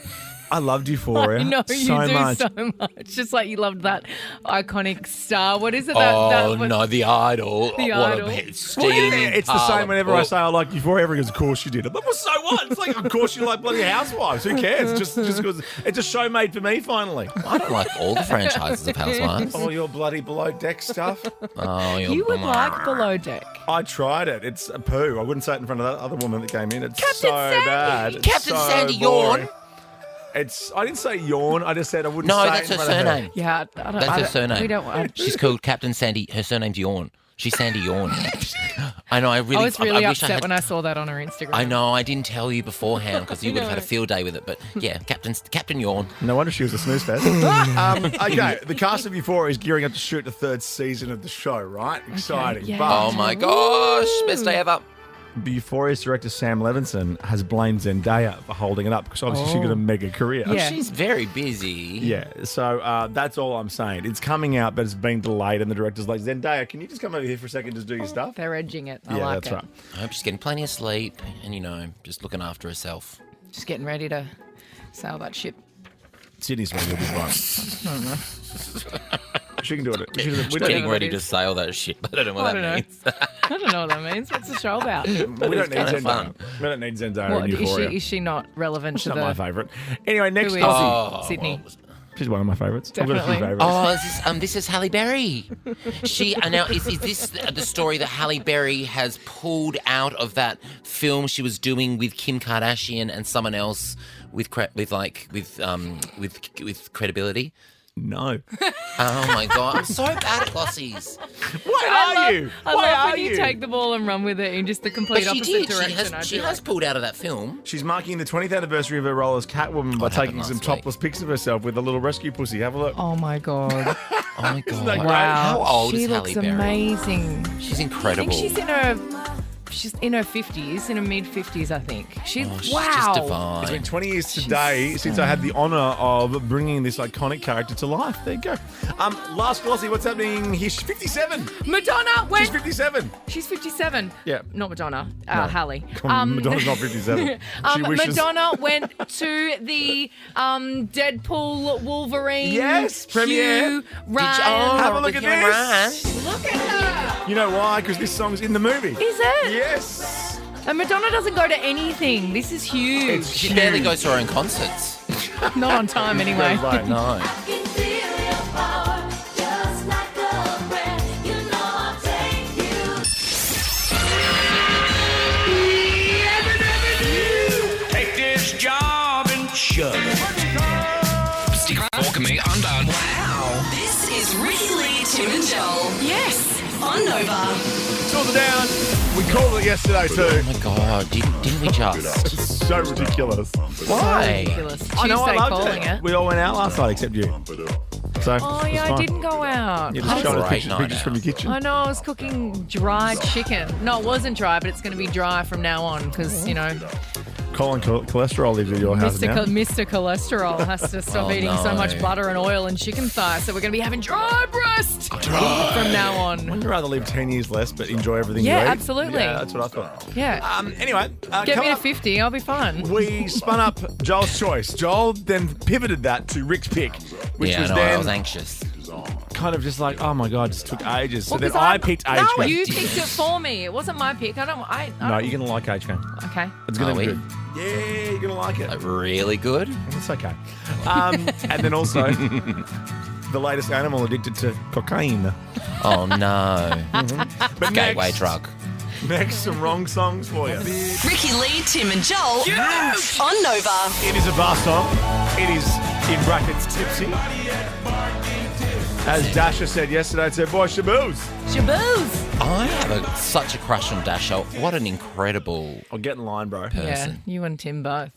I loved Euphoria I know so you do much. so much. Just like you loved that iconic star. What is it? Oh, that no, The Idol. The What Idol. a steaming It's the pile same of whenever I book. say I like Euphoria, everyone goes, of course you did. I'm like, well, so what? It's like, of course you like bloody Housewives. Who cares? Just because it's a show made for me, finally. I don't like all the franchises of Housewives. All your bloody below deck stuff. Oh, You would like Below Deck. I tried it. It's a poo. I wouldn't say it in front of that other woman that came in. It's Captain so Sandy. bad. It's Captain so Sandy boring. Yawn. I didn't say yawn. I just said I wouldn't No, say that's it in her front of surname. Yeah, I don't, That's I her don't- surname. We don't. She's called Captain Sandy. Her surname's Yawn. She's Sandy Yawn. I know. I was really I wish upset I had, when I saw that on her Instagram. I know. I didn't tell you beforehand because you would have had a field day with it. But yeah, Captain Yawn. No wonder she was a snooze fest. Okay, the cast of Euphoria is gearing up to shoot the third season of the show, right? Exciting. yeah. But Oh my gosh! Best day ever. Euphoria's director Sam Levinson has blamed Zendaya for holding it up because obviously she's got a mega career. Yeah. She's very busy. Yeah, so that's all I'm saying. It's coming out, but it's been delayed, and the director's like, Zendaya, can you just come over here for a second, just do your stuff? They're edging it. I Yeah, like that's it. right. I hope she's getting plenty of sleep and just looking after herself. Just getting ready to sail that ship. Sydney's going to be fine. She can do it. We don't, Getting know ready what it to is. sail that ship. I don't know what I that don't know. means. I don't know what that means. What's the show about? we don't need kinda Zendaya. fun. We don't need Zendaya What, in is Euphoria. she not relevant She's to not the? my favourite. Anyway, next Who is? Aussie. Sydney. She's one of my favourites. I've got a few Definitely. favourites. Oh, this is Halle Berry. She now is this the story that Halle Berry has pulled out of that film she was doing with Kim Kardashian and someone else with credibility? No. Oh my god, I'm so bad at glossies. Why are you? I Why love are when you take the ball and run with it in just the But complete she opposite did. direction. She has pulled out of that film. She's marking the 20th anniversary of her role as Catwoman by What happened taking some last week? topless pics of herself with a little rescue pussy. Have a look. Oh my god! Oh my god. that great? Wow, How old she is looks Halle Berry? amazing. She's I incredible. think she's in her She's in her 50s, in her mid-50s, I think. She's wow. Just divine. It's been 20 years today since I had the honour of bringing this iconic character to life. There you go. Last glossy, what's happening here? She's 57. Madonna went. She's 57. She's 57. Yeah. Not Madonna. Halle. Madonna's not 57. She wishes. Madonna went to the Deadpool Wolverine. Yes, premiere. Hugh Ryan. Have a look at with Hugh and this. Look at her. You know why? Because this song's in the movie. Is it? Yes. And Madonna doesn't go to anything. This is huge. She barely goes to her own concerts. Not on time anyway. No. Take this job and shove it. Stick a fork in me, I'm done. Wow. This is Ricki-Lee, Tim and Joel. Yes. On Nova. Tools are down. We called it yesterday too. Oh my God, didn't we just? It's so ridiculous. Why? Ridiculous. I know, I Tuesday loved calling it. We all went out last night except you. So, Oh, it's yeah, I fine. didn't go out. You Had just a showed us great pictures, night pictures out. from your kitchen. I know, I was cooking dry chicken. No, it wasn't dry, but it's going to be dry from now on because, you know, Colin cholesterol lives at your house now. Mr. Cholesterol has to stop eating so no. much butter and oil and chicken thigh. So we're going to be having dry breast from now on. Wouldn't you rather live 10 years less but enjoy everything you eat? Yeah, absolutely. Yeah, that's what I thought. Yeah. Anyway, Get me coming to up, 50, I'll be fine. we spun up Joel's choice. Joel then pivoted that to Rick's pick, which Yeah, was no, then I was anxious. kind of just like, oh my God, it just took ages. So Well, then 'cause I picked Age No, Game. you picked it for me. It wasn't my pick. I don't. No, you're going to like Age Game. Okay. It's going Are to be we? good. Yeah, you're going to like it. Like, really good. It's okay. And then also the latest animal addicted to cocaine. Oh no. But Gateway next, drug. Next, some wrong songs for you. Ricki-Lee, Tim and Joel. On Nova. It is a bar song. It is, in brackets, tipsy. As Dasha said yesterday, it's her boy Shaboos. Shaboos. I have such a crush on Dasha. What an incredible I'll get in line, bro. Yeah, person. you and Tim both.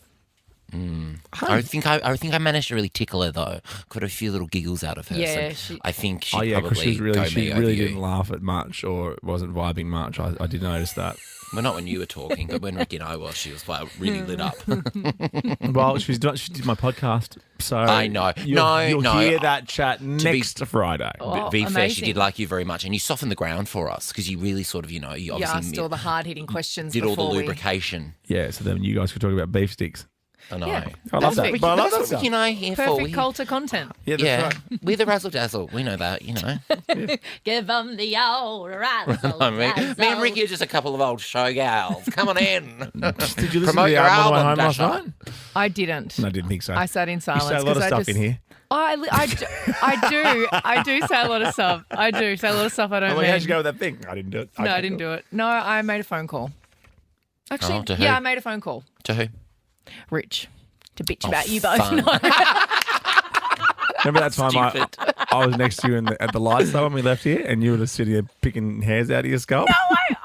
I think I managed to really tickle her though. Got a few little giggles out of her. Yeah, so I think she Oh yeah, because probably she go me really over didn't you. laugh at much or wasn't vibing much. I did notice that. Well, not when you were talking, but when Ricky and I were, she was like really lit up. Well, she did my podcast, so I know. You'll No. hear that chat next Friday. Oh, Be fair, she amazing. did like you very much, and you softened the ground for us because you really sort of, you You obviously asked all the hard-hitting questions did all the before we... lubrication. Yeah, so then you guys could talk about beef sticks. I know. Yeah. I love that. Perfect. But I love That's that what stuff. here for. Perfect culture content. Yeah, that's Yeah, right. we're the razzle dazzle. We know that, Give them the old razzle. I mean, me and Ricky are just a couple of old show gals. Come on in. Did you listen Promote to the your album on the way album, home last Dasha. night? I didn't. No, I didn't think so. I sat in You silence. say a lot of 'cause stuff in here. I do say a lot of stuff. I do say a lot of stuff I don't Oh, mean. how'd you go with that thing? I didn't do it. No, I didn't do it. No, I made a phone call. Actually, to who? yeah, I made a phone call. To who? Rich. To bitch Oh, about you both. fun. No. Remember that time Stupid. I was next to you at the lights though when we left here, and you were just sitting there picking hairs out of your scalp?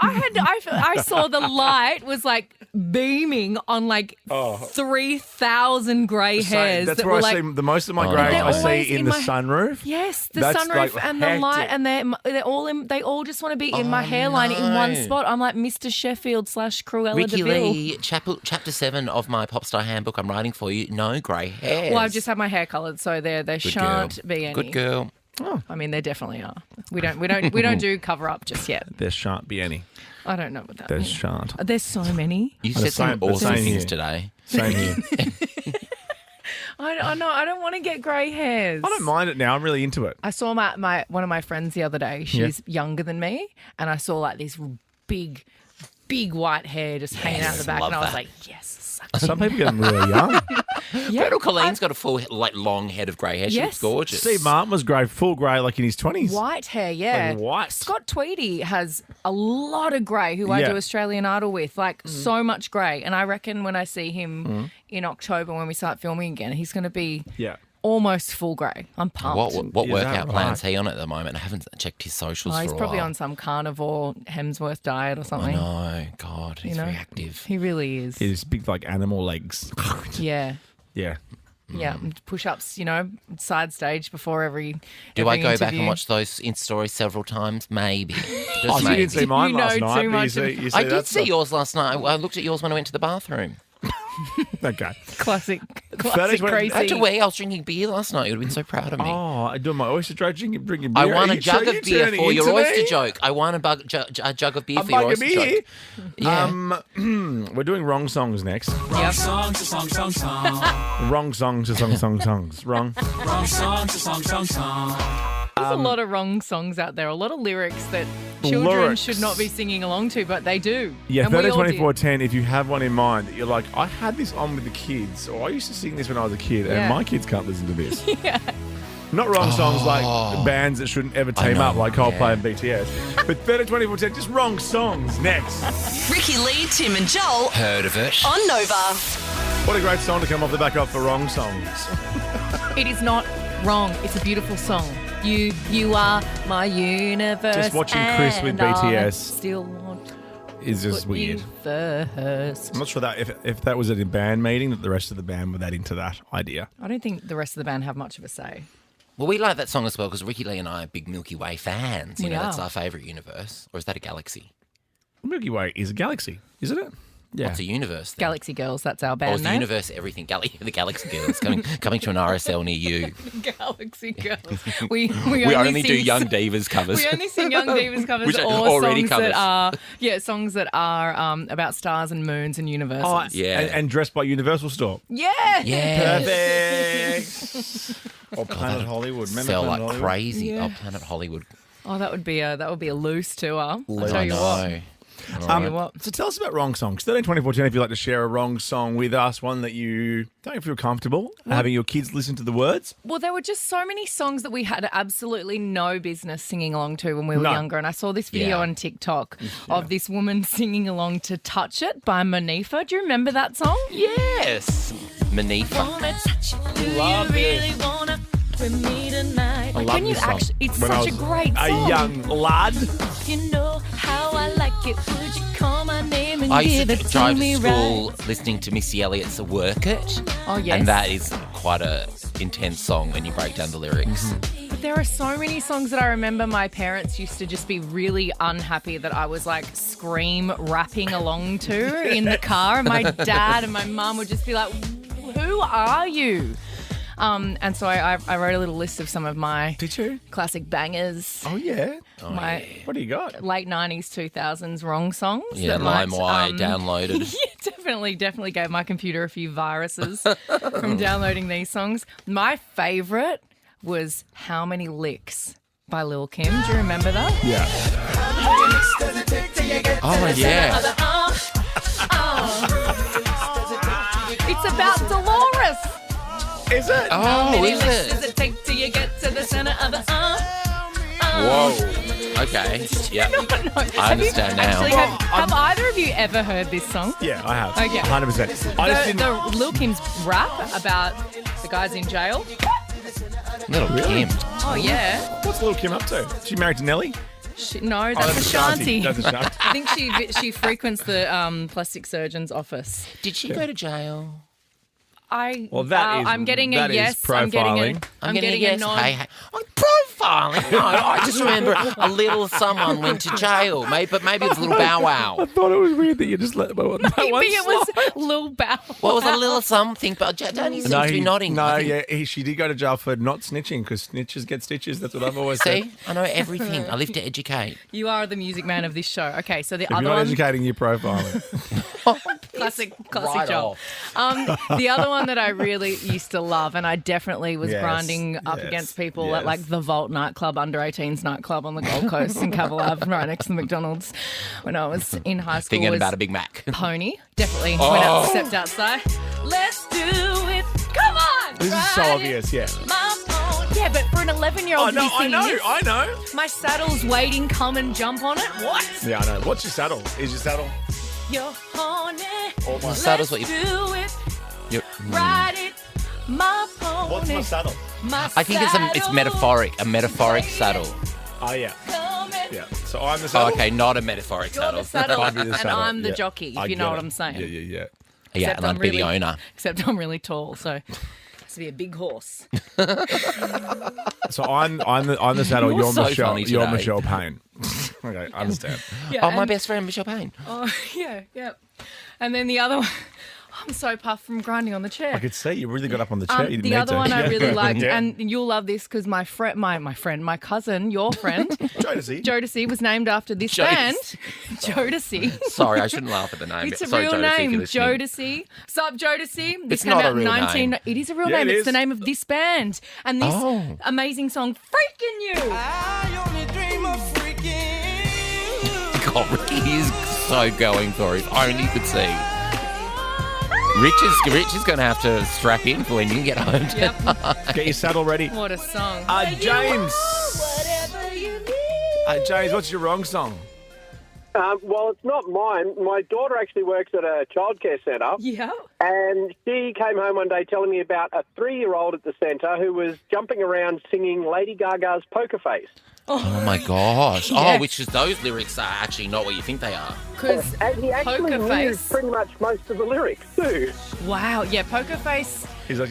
I saw the light was like beaming on like 3,000 grey hairs. That's that where were I like, see the most of my Oh, grey. no. I They're always see in in the my- sunroof. Yes, the That's, sunroof like, and the light, hectic. and they're all in. They all just want to be in my hairline in one no. spot. I'm like Mr. Sheffield / Cruella de Vil. Ricki-Lee, chapter 7 of my Popstar Handbook I'm writing for you. No grey hairs. Well, I've just had my hair coloured, so there shan't be any. Good girl. I mean, there definitely are. We don't do cover up just yet. There shan't be any. I don't know what that There means. shan't. There's so many. You The said some same- the awesome same things here. today. Same here. I know. I don't want to get grey hairs. I don't mind it now. I'm really into it. I saw my one of my friends the other day. She's younger than me, and I saw like this big white hair just hanging out the back, love and I was that. like, yes. Some people get them really young. Yeah. Gretel Colleen's got a full, long head of grey hair. She Yes. looks gorgeous. Steve Martin was grey, full grey, like in his 20s. White hair, yeah. Like white. Scott Tweedy has a lot of grey, who I Yeah. do Australian Idol with, like so much grey. And I reckon when I see him in October when we start filming again, he's going to be Yeah. almost full grey. I'm pumped. What Is that workout plan's right? he on at the moment? I haven't checked his socials He's for a probably while. on some carnivore Hemsworth diet or I something. know. God, he's know? very active. He really is. His big, like, animal legs. Yeah. Yeah. Yeah, push-ups, side stage before every Do I go back interview. and watch those in stories several times? Maybe. Just Oh, so you maybe. didn't see mine last know night. too but much you see I did that see stuff? yours last night. I looked at yours when I went to the bathroom. Okay. Classic 30, crazy. I had to wee. I was drinking beer last night. You would have been so proud of me. Oh, I do my oyster joke, drinking beer. I won a You jug turn- of beer turning for your into oyster me? joke. I won a jug of beer A for your mug of oyster beer? joke. Yeah. We're doing wrong songs next. Yep. Song to song, song, song. Wrong songs to songs. Wrong. Wrong song to song, song, song. There's a lot of wrong songs out there, a lot of lyrics that children Lyrics. should not be singing along to, but they do. Yeah, And we 30, all 24, did. 10, if you have one in mind that you're like, I had this on with the kids, or I used to sing this when I was a kid, Yeah. and my kids can't listen to this. Yeah. Not wrong songs like bands that shouldn't ever team know, up like Coldplay yeah. and BTS. But 30, 24, 10, just wrong songs. Next. Ricki-Lee, Tim and Joel Heard of it? on Nova. What a great song to come off the back of for wrong songs. It is not wrong. It's a beautiful song. You are my universe. Just watching Chris with and I BTS still want It's just put you weird. first. I'm not sure that if that was at a band meeting, that the rest of the band were that into that idea. I don't think the rest of the band have much of a say. Well, we like that song as well because Ricki-Lee and I are big Milky Way fans. You We know, that's are. our favourite universe. Or is that a galaxy? Milky Way is a galaxy, isn't it? Yeah. What's a universe then? Galaxy Girls, that's our Or band is the name. universe everything? The Galaxy Girls coming to an RSL near you. Galaxy Girls. We We only do sing Young Divas covers. We only sing Young Divas covers Which are or already songs that are about stars and moons and universes. Oh, Yeah. and dressed by Universal Store. Yeah. Perfect. Or Planet Hollywood. Remember Sell Planet like Hollywood? crazy. Yeah. Oh, Planet Hollywood. Oh, that would be a loose tour. I'll tell I you know. what. Tell you what. So tell us about wrong songs. 13, 24, 10 if you'd like to share a wrong song with us, one that you don't feel comfortable having your kids listen to the words. Well, there were just so many songs that we had absolutely no business singing along to when we were No. younger. And I saw this video Yeah. on TikTok of this woman singing along to Touch It by Manifa. Do you remember that song? Yes. Manifa. Love it. I love When you this song. actually, it's When I such a was great a song. young lad. You know how I like it. Would you call my name and I used give to it drive to me to school right? listening to Missy Elliott's Work It. Oh, yes. And that is quite a intense song when you break down the lyrics. But there are so many songs that I remember my parents used to just be really unhappy that I was like scream rapping along to in the car. And my dad and my mum would just be like, who are you? And so I wrote a little list of some of my Did you? classic bangers, Oh, yeah. my What do you got? late 90s, 2000s wrong songs. Yeah, that might, LimeWire downloaded. Yeah, definitely gave my computer a few viruses from downloading these songs. My favourite was How Many Licks by Lil' Kim. Do you remember that? Yeah. Oh, yeah. It's about Dolores. Is it? Oh, is Does it? it take till you get to the centre of the Whoa. Okay. Yeah. I understand now. Actually, have either of you ever heard this song? Yeah, I have. Okay. 100%. I just didn't. The Lil' Kim's rap about the guys in jail. Little Kim. Oh, yeah. What's Lil' Kim up to? She married to Nelly? No, that's a shanty. That's a shanty. I think she frequents the plastic surgeon's office. Did she go to jail? Well, that is- I'm getting a that is yes. I'm getting profiling. I'm getting a yes. nod. Hey. I'm profiling. No, I just remember a little someone went to jail. But maybe it was a little Bow Wow. I thought it was weird that you just let that one Maybe it was Lil Bow. Well, it was a little something, but Danny seems to be nodding. No, I think- she did go to jail for not snitching because snitches get stitches. That's what I've always said. See, I know everything. I live to educate. You are the music man of this show. Okay, so the If other you're not one, educating, you're profiling. classic Right Joel. The other one that I really used to love, and I definitely was Yes, grinding up yes, against people at yes. like the Vault nightclub, under 18s nightclub on the Gold Coast in Cavill Ave, right next to the McDonald's when I was in high school. Thinking was about a Big Mac. Pony. Definitely went out, stepped outside. Let's do it. Come on. This is so ride it, obvious, yeah. my pony. Yeah, but for an 11-year-old to be singing this, I know. my saddle's waiting, come and jump on it. What? Yeah, I know. What's your saddle? Is your saddle? You're horny. The saddle's what you. Do it. You're, Ride it, my pony. What's my saddle? My I think it's metaphoric. A metaphoric saddle. Oh, yeah. saddle. Yeah. So I'm the Oh, saddle? okay, not a metaphoric You're the saddle. saddle, I'd be the and saddle, I'm the yeah. jockey, I if you get know what it. I'm saying. Yeah. Yeah, Except and I'd I'm be the really- owner. Except I'm really tall, so to be a big horse. So I'm the saddle. You're so Michelle. funny You're today. Michelle Payne. Okay, I understand. Yeah, my and- best friend, Michelle Payne. Oh, yeah. And then the other one, I'm so puffed from grinding on the chair. I could see you really got up on the chair. You didn't The need other to. one I really liked, Yeah. and you'll love this because my cousin, your friend, Jodeci was named after this band. Jodeci. Sorry, I shouldn't laugh at the name. It's a Sorry, real Jodeci, if name, you're listening. Jodeci. Sup, Jodeci? This It's came not out a real name. It is a real Yeah, name. it It's is. the name of this band. And this amazing song, Freaking You. God, Ricky is so going for it. If only you could see. Rich is going to have to strap in for when you get home. Yep. Get your saddle ready. What a song. James. James, what's your wrong song? Well, it's not mine. My daughter actually works at a childcare centre. Yeah. And she came home one day telling me about a 3-year-old at the centre who was jumping around singing Lady Gaga's Poker Face. Oh my gosh. Yeah. Oh, which is those lyrics are actually not what you think they are. Because And he actually Poker knew Face. pretty much most of the lyrics too. Wow. Yeah, Poker Face. He's like,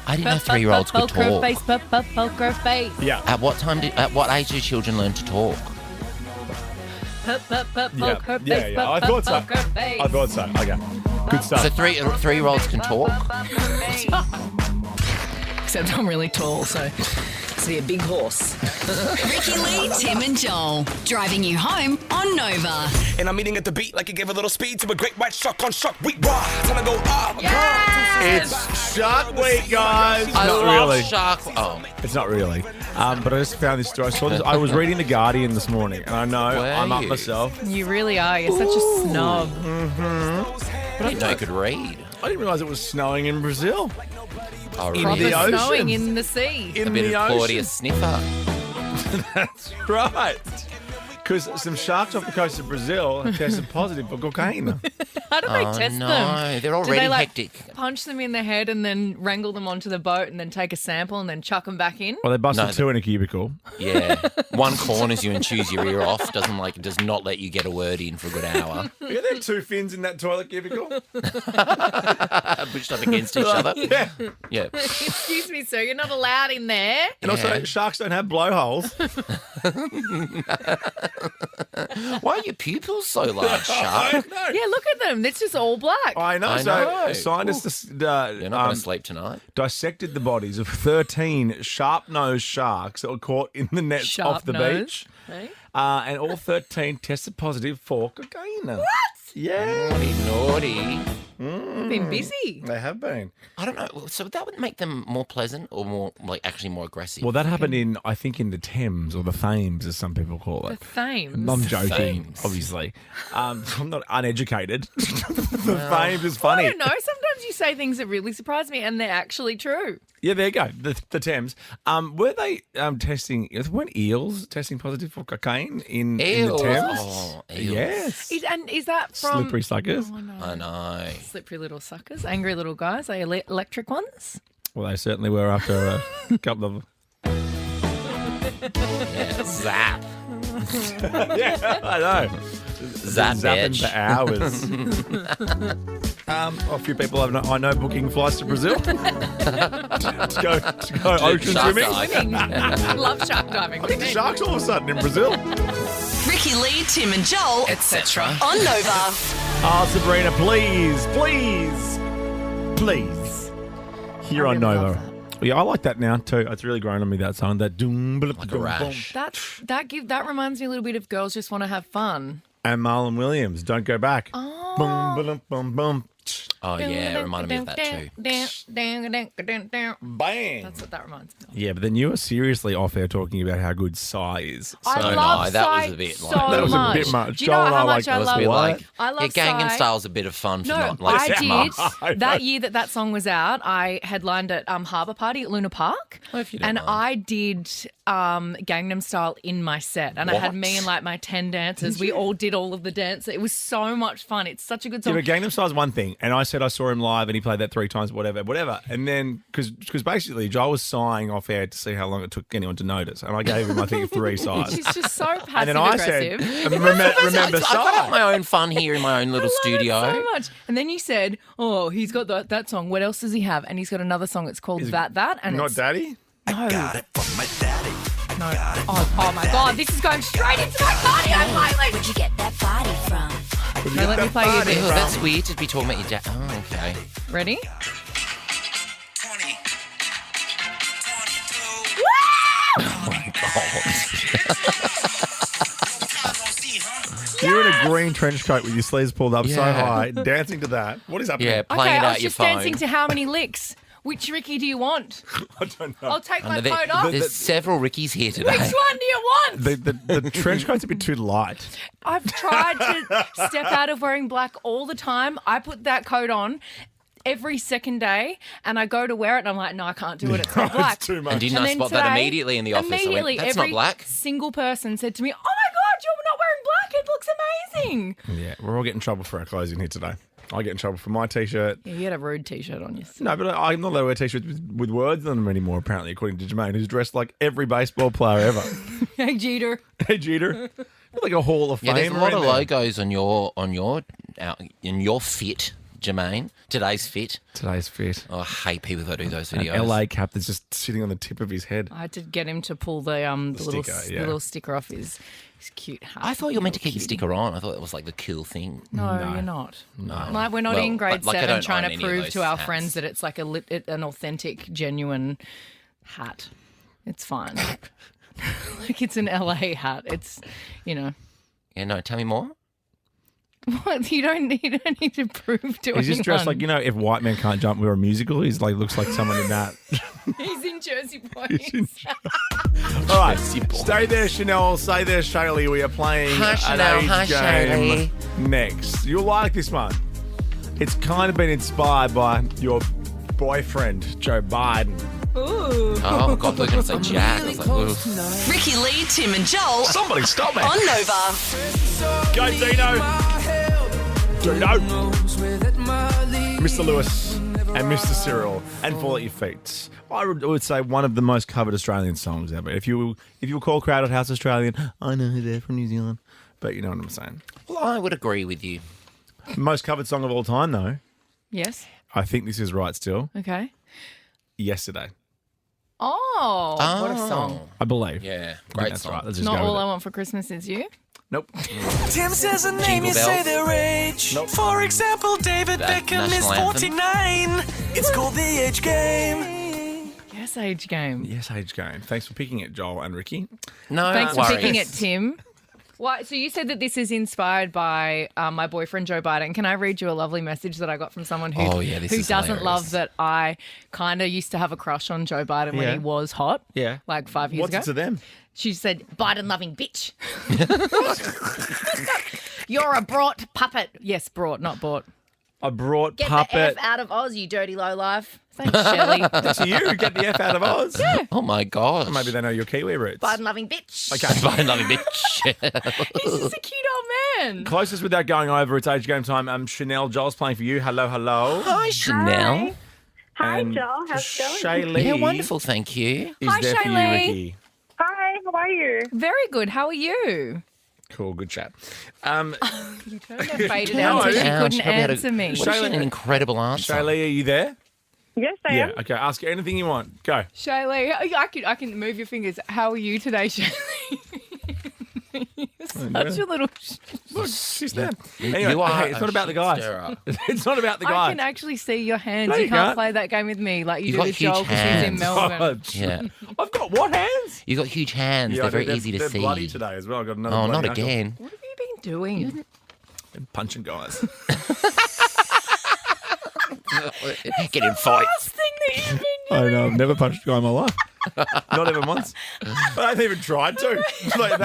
I didn't know 3-year-olds could Poker talk. Face, poker face. yeah. At what age do children learn to talk? Poker face. Yeah. I thought so. Poker face. I thought so. Okay. Good So stuff. 3-year-olds can talk? Except I'm really tall, so to be a big horse. Ricki-Lee, Tim and Joel. Driving you home on Nova. And I'm eating at the beat like it gave a little speed to a great white shark on shark. We raw. Time to go up. It's Shark Week, guys. I Not love really. Shark. Oh, It's not really. But I just found this story. I saw this. I was reading The Guardian this morning, and I know Were I'm up you? myself. You really are. You're such a snob. I didn't know you could read. I didn't realise it was snowing in Brazil. Oh, In really? the Proper ocean. snowing in the sea. In A bit the of ocean. Claudia Sniffer. That's right. Because some sharks off the coast of Brazil have tested positive for cocaine. How do they test no. them? They're Do already they hectic. punch them in the head and then wrangle them onto the boat and then take a sample and then chuck them back in? Well, they busted No, two in a cubicle. Yeah. One corners you and chews your ear off. Does not let you get a word in for a good hour. Yeah, there are two fins in that toilet cubicle. Pushed up against each other. Yeah. Yeah. Excuse me, sir, you're not allowed in there. And also, sharks don't have blowholes. Why are your pupils so large, Shark? Yeah, look at them. It's just all black. I know. I So know. scientists You're not going to sleep tonight. dissected the bodies of 13 sharp-nosed sharks that were caught in the nets off the Sharp-nosed. beach. Hey? And all 13 tested positive for cocaine. What? Yeah. Naughty. They've been busy. They have been. I don't know. So that would make them more pleasant or more, actually more aggressive? Well, that happened in the Thames or the Thames, as some people call The it. Thames. I'm joking, Thames. obviously. I'm not uneducated. The Thames is funny. I don't know. Sometimes you say things that really surprise me and they're actually true. Yeah, there you go. The Thames. Were they testing? Weren't eels testing positive for cocaine in the Eels. Thames? Oh, eels. Yes. And is that from... Slippery suckers. Oh, no. I know. Slippery little suckers. Angry little guys. Are they electric ones? Well, they certainly were after a couple of. Yeah. Zap. Yeah, I know. Zap Zapping bitch. for hours. A few people I know booking flights to Brazil to go ocean Shark swimming. dive. Swimming. I love shark diving. I think the sharks all of a sudden in Brazil. Ricki-Lee, Tim and Joel, Etc. on Nova. Oh, Sabrina, please. Here on Nova. Yeah, I like that now too. It's really grown on me, that song. That doom, Like a rash. That reminds me a little bit of Girls Just Want to Have Fun. And Marlon Williams, Don't Go Back. Oh. Boom, boom, boom, boom. Oh, yeah. It reminded me of that too. Bang. That's what that reminds me of. Yeah, but then you were seriously off air talking about how good Psy is. I So love no, that was Psy a bit so like- That was a much. bit much. Do you know Joel and I how much like I that. love Bit like, I love yeah, Gangnam Psy. Style's a bit of fun for No, not like I I did. That year that song was out, I headlined at Harbour Party at Luna Park. if you don't And mind. I did Gangnam Style in my set. And I had What? me and like my 10 dancers. We all did all of the dance. It was so much fun. It's such a good Yeah, song. but Gangnam Style's one thing, and I said I saw him live and he played that 3 times, whatever. And then, because basically Joel was sighing off air to see how long it took anyone to notice. And I gave him, I think, 3 sighs. She's just so passive And then I aggressive. said, remember I've got my own fun here in my own little studio. So much. And then you said, oh, he's got that song. What else does he have? And he's got another song. It's called That. And Not it's, Daddy? No. Got it from my daddy. No. Oh my God. This is going straight into my body. I'm like, Where'd you get that body from? no, let me play you Ew, this. that's weird to be talking about your dad. Oh, okay. Ready? 20. Oh, my God. You're in a green trench coat with your sleeves pulled up so Yeah. high, dancing to that. What is happening? Yeah, playing Okay, it I out was your just phone. dancing to How Many Licks? Which Ricky do you want? I don't know. I'll take my And there- coat off. There's several Rickies here today. Which one do you want? The trench coat's a bit too light. I've tried to step out of wearing black all the time. I put that coat on every second day and I go to wear it and I'm like, no, I can't do it. It's not black. It's too much. And didn't And I then spot that today, immediately in the office? I went, Immediately, that's every not black. single person said to me, oh my God, you're not wearing black. It looks amazing. Yeah, we're all getting in trouble for our clothes in here today. I get in trouble for my T-shirt. Yeah, you had a rude T-shirt on you. No, but I'm not allowed to wear T-shirts with words on them anymore, apparently, according to Jermaine, who's dressed like every baseball player ever. Hey, Jeter. Hey, Jeter. You're like a Hall of Famer. Yeah, there's a lot in of there. logos on your fit, Jermaine. Today's fit. Today's fit. Oh, I hate people that do those An videos. LA cap that's just sitting on the tip of his head. I had to get him to pull the little sticker, yeah. the little sticker off his cute hat. I thought you were meant to keep your sticker on. I thought it was like the cool thing. No, you're not. No. Like we're not Well, in grade like I 7 don't trying own to any of prove those to our hats. friends that it's like an authentic, genuine hat. It's fine. Like it's an LA hat. It's, Yeah, no, tell me more. what you don't need to prove to anyone. He's just dressed like, if White Man Can't Jump were a musical, he's like, looks like someone in that. He's in Jersey Boys. All right, stay there, Chanel. Stay there, Shaylee. We are playing Hi, Chanel. an Hi, age game Shaylee. next. You'll like this one. It's kind of been inspired by your boyfriend, Joe Biden. Ooh. Oh, God, they're going to say Jack. I was like, ooh. Ricki-Lee, Tim and Joel Somebody stop me. on Nova. Go, Dino. Dino. Mr. Lewis and Mr. Cyril and Fall at Your Feet. I would say one of the most covered Australian songs ever. If you call Crowded House Australian, I know they're from New Zealand. But you know what I'm saying. Well, I would agree with you. Most covered song of all time, though. Yes. I think this is right still. Okay. Yesterday. Oh, what a song. I believe. Yeah, I think great that's song. right. Let's just Not go all with I it. want for Christmas is you. Nope. Tim says a name, Jingle you say bells. their age. Nope. For example, David That Beckham is national anthem. 49. It's called The Age Game. Yes, age game. Yes, age game. Thanks for picking it, Joel and Ricky. No Thanks for worries. picking it, Tim. Why? So you said that this is inspired by my boyfriend Joe Biden. Can I read you a lovely message that I got from someone who Oh, yeah, this who is doesn't hilarious. love that I kind of used to have a crush on Joe Biden when Yeah. he was hot? Yeah. Like 5 years What's ago. it to them? She said, Biden loving bitch. You're a brought puppet. Yes, brought, not bought. I brought Get puppet. the F out of Oz, you dirty lowlife. Thanks, Shelley. To you, get the F out of Oz. Oh, my gosh. Maybe they know your Kiwi roots. Biden loving bitch. Okay. Biden loving bitch. He's just a cute old man. Closest without going over, it's age game time. Chanel, Joel's playing for you. Hello, hello. Hi, Chanel. Hi, And Joel. How's it going? Shaylee Yeah, wonderful, thank you. is Hi, there for you, Shaylee. Ricky. Hi, how are you? Very good. How are you? Cool, good chat. You turned and faded No, out so I she didn't. couldn't She probably had a- answer me. What is she, an incredible answer. Shaylee, are you there? Yes, I Yeah. am. Okay, ask her anything you want. Go. Shaylee, I can move your fingers. How are you today, Shaylee? You're such a little. Look, she's there. You Anyway, are hey, it's not a about the shit guys. stirrer. It's not about the I guys. can actually see your hands. No, you you can't can't. play that game with me like you You've do got with huge Joel because she's in hands. Melbourne. Yeah. I've got what hands? You've got huge hands. Yeah, They're very easy to they're see. bloody today as well. I've got another Oh, bloody not knuckle. again. What have you been doing? Been punching guys. Get in fights. Last thing that you've been I doing. know. I've never punched a guy in my life. Not even once. I haven't even tried to. Like,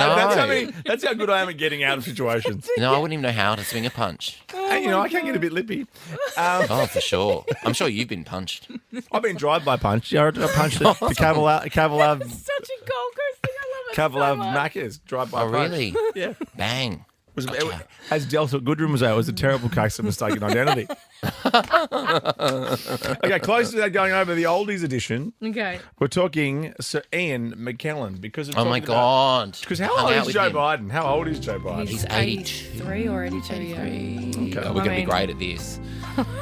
that's how good I am at getting out of situations. No, I wouldn't even know how to swing a punch. And, I can get a bit lippy. Oh, for sure. I'm sure you've been punched. I've been drive-by punched. Yeah, I punched the Cavalav Such a Gold Coast thing. I love it so Cavalav much. Macca's drive-by Oh, punch. really? Yeah. Bang. As Delta Goodrum was out, it was a terrible case of mistaken identity. Okay, close to that, going over the oldies edition. Okay. We're talking Sir Ian McKellen because Oh my God. Because how Hung old out is with Joe him. Biden? How old is Joe Biden? He's 82. 83 or 82, yeah. Okay, I we're going to be mean- great at this.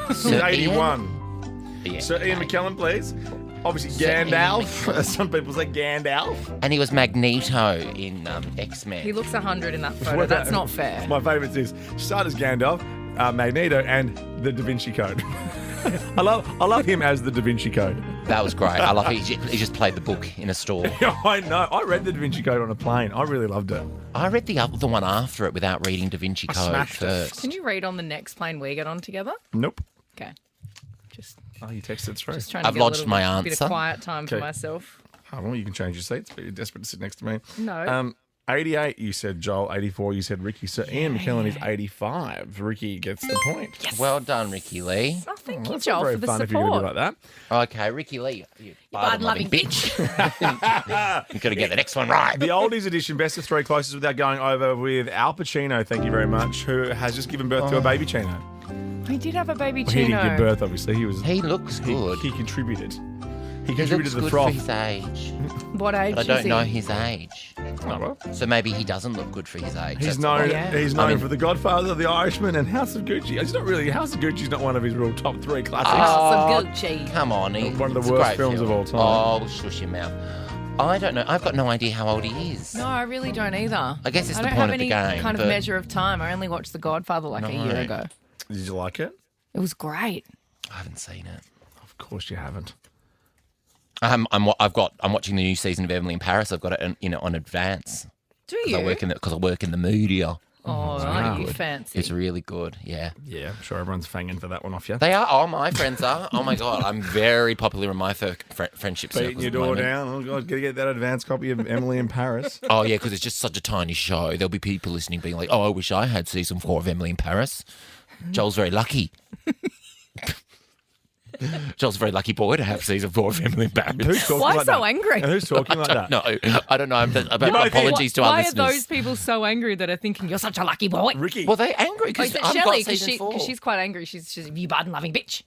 He's Sir 81. Yeah, Sir Ian okay. McKellen, please. Obviously, Sir Ian Gandalf. Some people say Gandalf. And he was Magneto in X-Men. He looks 100 in that photo. What That's that- not fair. My favourite is start as Gandalf, Magneto, and the Da Vinci Code. I love him as the Da Vinci Code. That was great. I love it. He just played the book in a store. I know. I read the Da Vinci Code on a plane. I really loved it. I read the one after it without reading Da Vinci I Code smashed it. first. Can you read on the next plane we get on together? Nope. Okay. Just Oh, you texted through. trying to I've get a lodged little my bit answer. of quiet time for Okay. myself. Oh, well, you can change your seats, but you're desperate to sit next to me. No. 88, you said Joel. 84, you said Ricky. So Ian McKellen is 85. Ricky gets the point. Well done, Ricki-Lee. Oh, thank Well, you, that's not Joel, very for the fun if you're going to support. do like that. Okay, Ricki-Lee, you Biden-loving bitch. You've got to get the next one right. The oldies edition, best of three closest without going over with Al Pacino, thank you very much, who has just given birth to a baby Chino. He did have a baby Well, he Chino. didn't give birth, obviously. He looks good. He contributed. He He contributed looks to the good froth. for his age. What age But I is don't he? know his age. Oh, well. So maybe he doesn't look good for his age. He's That's known. why. Yeah. He's known I mean- for The Godfather, The Irishman, and House of Gucci. It's not really House of Gucci's not one of his real top three classics. House of Gucci. Come on. One of the it's a worst great films film. of all time. Oh, shush your mouth. I don't know. I've got no idea how old he is. No, I really don't either. I guess it's I the don't point have of the any game, kind of but- measure of time. I only watched The Godfather like a year No. ago. Did you like it? It was great. I haven't seen it. Of course you haven't. I'm watching the new season of Emily in Paris. I've got it on advance. Do Because you? I work in the media. Oh, Wow. you fancy. It's really good. Yeah. Yeah, I'm sure everyone's fanging for that one off you. They are. Oh, my friends are. Oh my God, I'm very popular in my friendship circles. Beating your at the door moment. down. Oh, God, gotta get that advance copy of Emily in Paris. Oh yeah, because it's just such a tiny show. There'll be people listening being like, "Oh, I wish I had season 4 of Emily in Paris." Joel's very lucky. Joel's a very lucky boy to have season 4 of Emily in Paris. Who's talking Why like so that? angry? And who's talking like that? No, I don't know. both- Apologies to our Why are listeners. those people so angry that are thinking you're such a lucky boy? Ricky. Well, they're angry Oh, because is it I've Shelley? got season 4. Because she's quite angry. She's you Biden-loving bitch.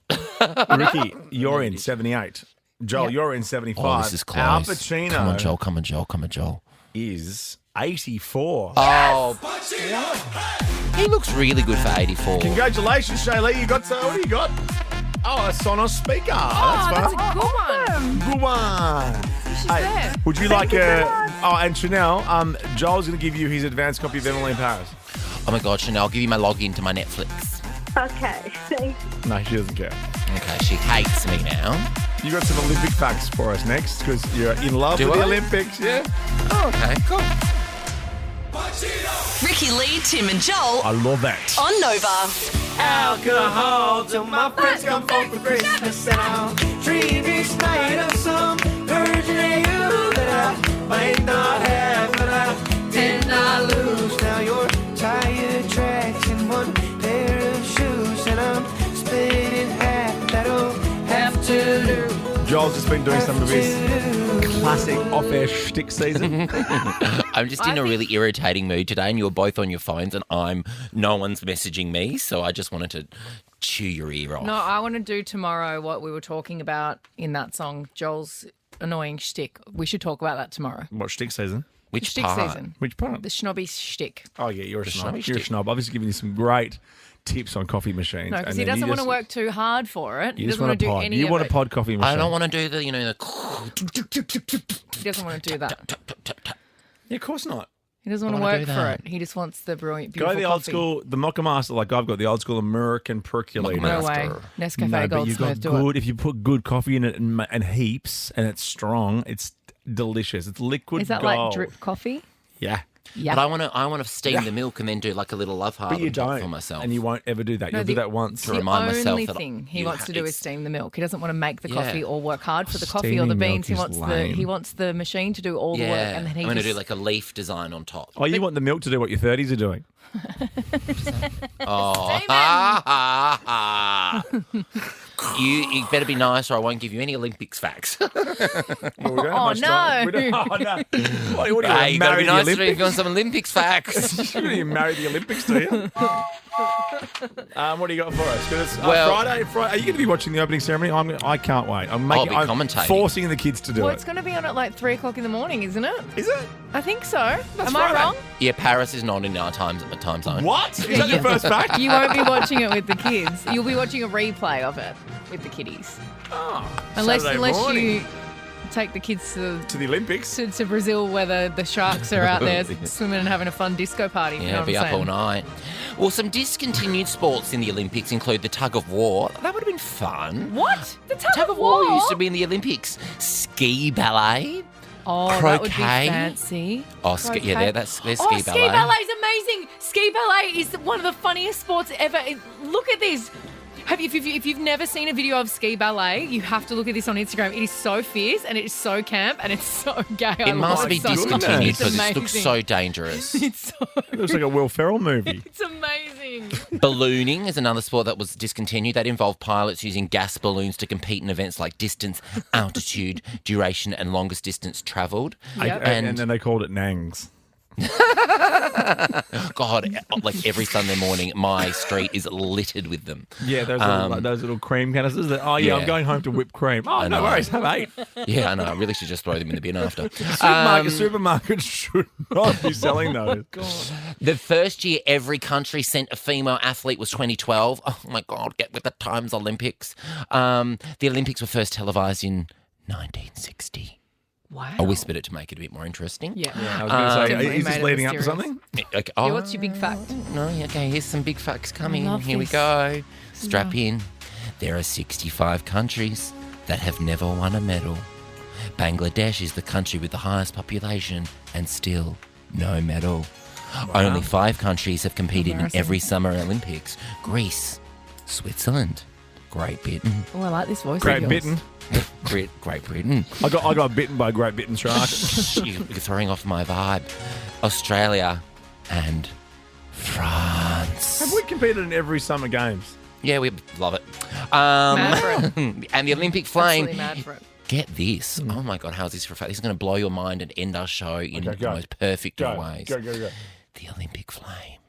Ricky, you're in 78. Joel, Yep. you're in 75. Oh, this is close. Al Pacino Come on, Joel. Come on, Joel. Come on, Joel. is 84. Oh, he looks really good for 84. Congratulations, Shaylee. You got what do you got? Oh, a Sonos speaker. Oh, that's that's fun. a good one. Good one. She's Hey, there. would you like a? Oh, and Chanel. Joel's going to give you his advance copy of Emily in Paris. Oh my God, Chanel, I'll give you my login to my Netflix. Okay, thanks. No, she doesn't care. Okay, she hates me now. You got some Olympic facts for us next because you're in love Do with the I? Olympics. Yeah. Oh, okay, cool. Ricki-Lee, Tim and Joel I love that. on Nova. Alcohol till my friends come home for Christmas and I'll dream each night of some virgin you that I might not have, but I did not lose. Now your tire tracks in one pair of shoes and I'm split in half. That'll have to do. Joel's just been doing some of his classic off-air shtick season. I'm just in a really irritating mood today, and you're both on your phones, and no one's messaging me, so I just wanted to chew your ear off. No, I want to do tomorrow what we were talking about in that song, Joel's annoying shtick. We should talk about that tomorrow. What shtick season? Which Shtick part? season. Which part? The snobby shtick. Oh yeah, you're a The snob. snobby You're a shtick. snob. Obviously, giving you some great tips on coffee machines. No, because and he then doesn't you want to just- work too hard for it. He You just doesn't want to do pod. any You of want it. a pod coffee machine. I don't want to do the, He doesn't want to do that. Yeah, of course not. He doesn't I want to wanna work do for that. it. He just wants the brilliant, Go beautiful the old coffee. school, the Mocha Master, like I've got the old school American percolator. No way. Master. Nescafe No, but Gold you've got Smith, do good. it. If you put good coffee in it and heaps, and it's strong, it's delicious. It's liquid Is that gold. like drip coffee? Yeah, Yeah. But I want to steam the milk and then do like a little love heart but you on top don't, for myself. and you won't ever do that. No, You'll do that once. To The remind myself only that thing he you wants to do is it's- steam the milk. He doesn't want to make the Yeah. coffee or work hard for the coffee or the Steaming beans. He milk wants is the lame. he wants the machine to do all the work, Yeah, and then he I'm going to just do like a leaf design on top. Oh, you want the milk to do what your 30s are doing? Oh, Steam ha, ha, ha. You better be nice or I won't give you any Olympics facts. Well, we don't have Oh, much time. no. We don't- oh, no. What do you Hey, you got to marry be the nice to me if Olympics? you want some Olympics facts. You don't even marry the Olympics, do you? What do you got for us? 'Cause it's, Well- Friday. Are you going to be watching the opening ceremony? I can't wait. I'm commentating. forcing the kids to do Well, it. it's going to be on at like 3 o'clock in the morning, isn't it? Is it? I think so. Am Friday. I wrong? Yeah, Paris is not in our time zone. What? Is that your first fact? You won't be watching it with the kids. You'll be watching a replay of it with the kiddies. Oh, Unless Saturday morning. you take the kids to the Olympics. to Brazil where the sharks are out there swimming and having a fun disco party. if you know Yeah, what be I'm up all saying. night. Well, some discontinued sports in the Olympics include the tug of war. That would have been fun. What? The tug Tug of war used to be in the Olympics. Ski ballet. Oh, that would be Croquet. fancy. Oh, there's Oh, ski ski ballet. ballet's amazing. Ski ballet is one of the funniest sports ever. Look at this. If you've never seen a video of ski ballet, you have to look at this on Instagram. It is so fierce and it's so camp and it's so gay. It must be discontinued because It's it looks so dangerous. It looks like a Will Ferrell movie. It's amazing. Ballooning is another sport that was discontinued. That involved pilots using gas balloons to compete in events like distance, altitude, duration, and longest distance travelled. Yep. And then they called it Nangs. God, like every Sunday morning, my street is littered with them. Yeah, those little cream canisters. I'm Yeah. going home to whipped cream. Oh, I no know. worries, have 8. Yeah, I know. I really should just throw them in the bin after. Supermarkets should not be selling those. The first year every country sent a female athlete was 2012. Oh my God, get with the times, Olympics. The Olympics were first televised in 1960. Wow. I whispered it to make it a bit more interesting. Yeah. I was going to say, Definitely is this made it leading up to mysterious. something? Okay, Yeah, what's your big fact? No, okay, here's some big facts coming. love Here we this. go. Strap in. There are 65 countries that have never won a medal. Bangladesh is the country with the highest population and still no medal. Only 5 countries have competed in Embarrassing. every Summer Olympics. Greece, Switzerland, Great Britain. Oh, I like this voice. Great of yours. Britain. Great Britain. I got bitten by a Great Britain shark. You're throwing off my vibe. Australia and France. Have we competed in every Summer Games? Yeah, we love it. Mad for it. And the Olympic flame. Absolutely mad for it. Get this. Oh my God, how's this for a fact? This is going to blow your mind and end our show in Okay, the most perfect of ways. Go. The Olympic flame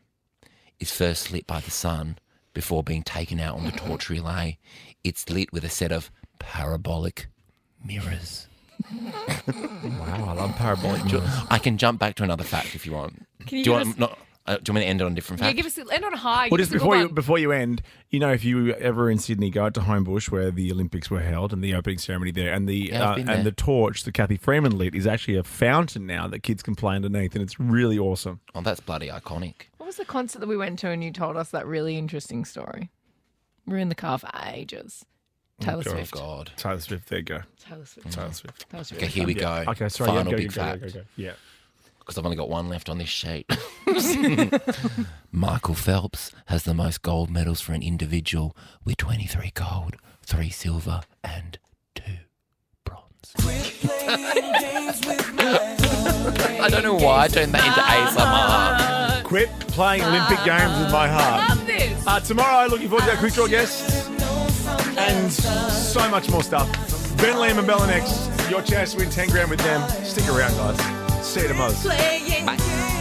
is first lit by the sun before being taken out on the torch relay. It's lit with a set of parabolic mirrors. Wow, I love parabolic mirrors. I can jump back to another fact if you want. Can you do you give want do you want me to end it on a different Yeah, fact? give us end on a high. Well, give just us a good one. before you end, if you ever in Sydney, go out to Homebush where the Olympics were held and the opening ceremony there, and Yeah, I've been there. the torch that Kathy Freeman lit is actually a fountain now that kids can play underneath, and it's really awesome. Oh, that's bloody iconic. What was the concert that we went to and you told us that really interesting story? We were in the car for ages. Taylor God. Swift. God. Taylor Swift, there you go. Taylor Swift. Taylor Swift. That was Okay, really here we go. Okay, sorry. Final go, big go, fact. go. Yeah. Because I've only got one left on this sheet. Michael Phelps has the most gold medals for an individual with 23 gold, 3 silver, and 2 bronze. I don't know why I turned that into ASMR. Quit playing Olympic Games with my heart. Love this. Tomorrow, looking forward to our quick draw guests and so much more stuff. Ben, Liam and Bella next. Your chance to win 10 grand with them. Stick around, guys. See you tomorrow. Playing Bye.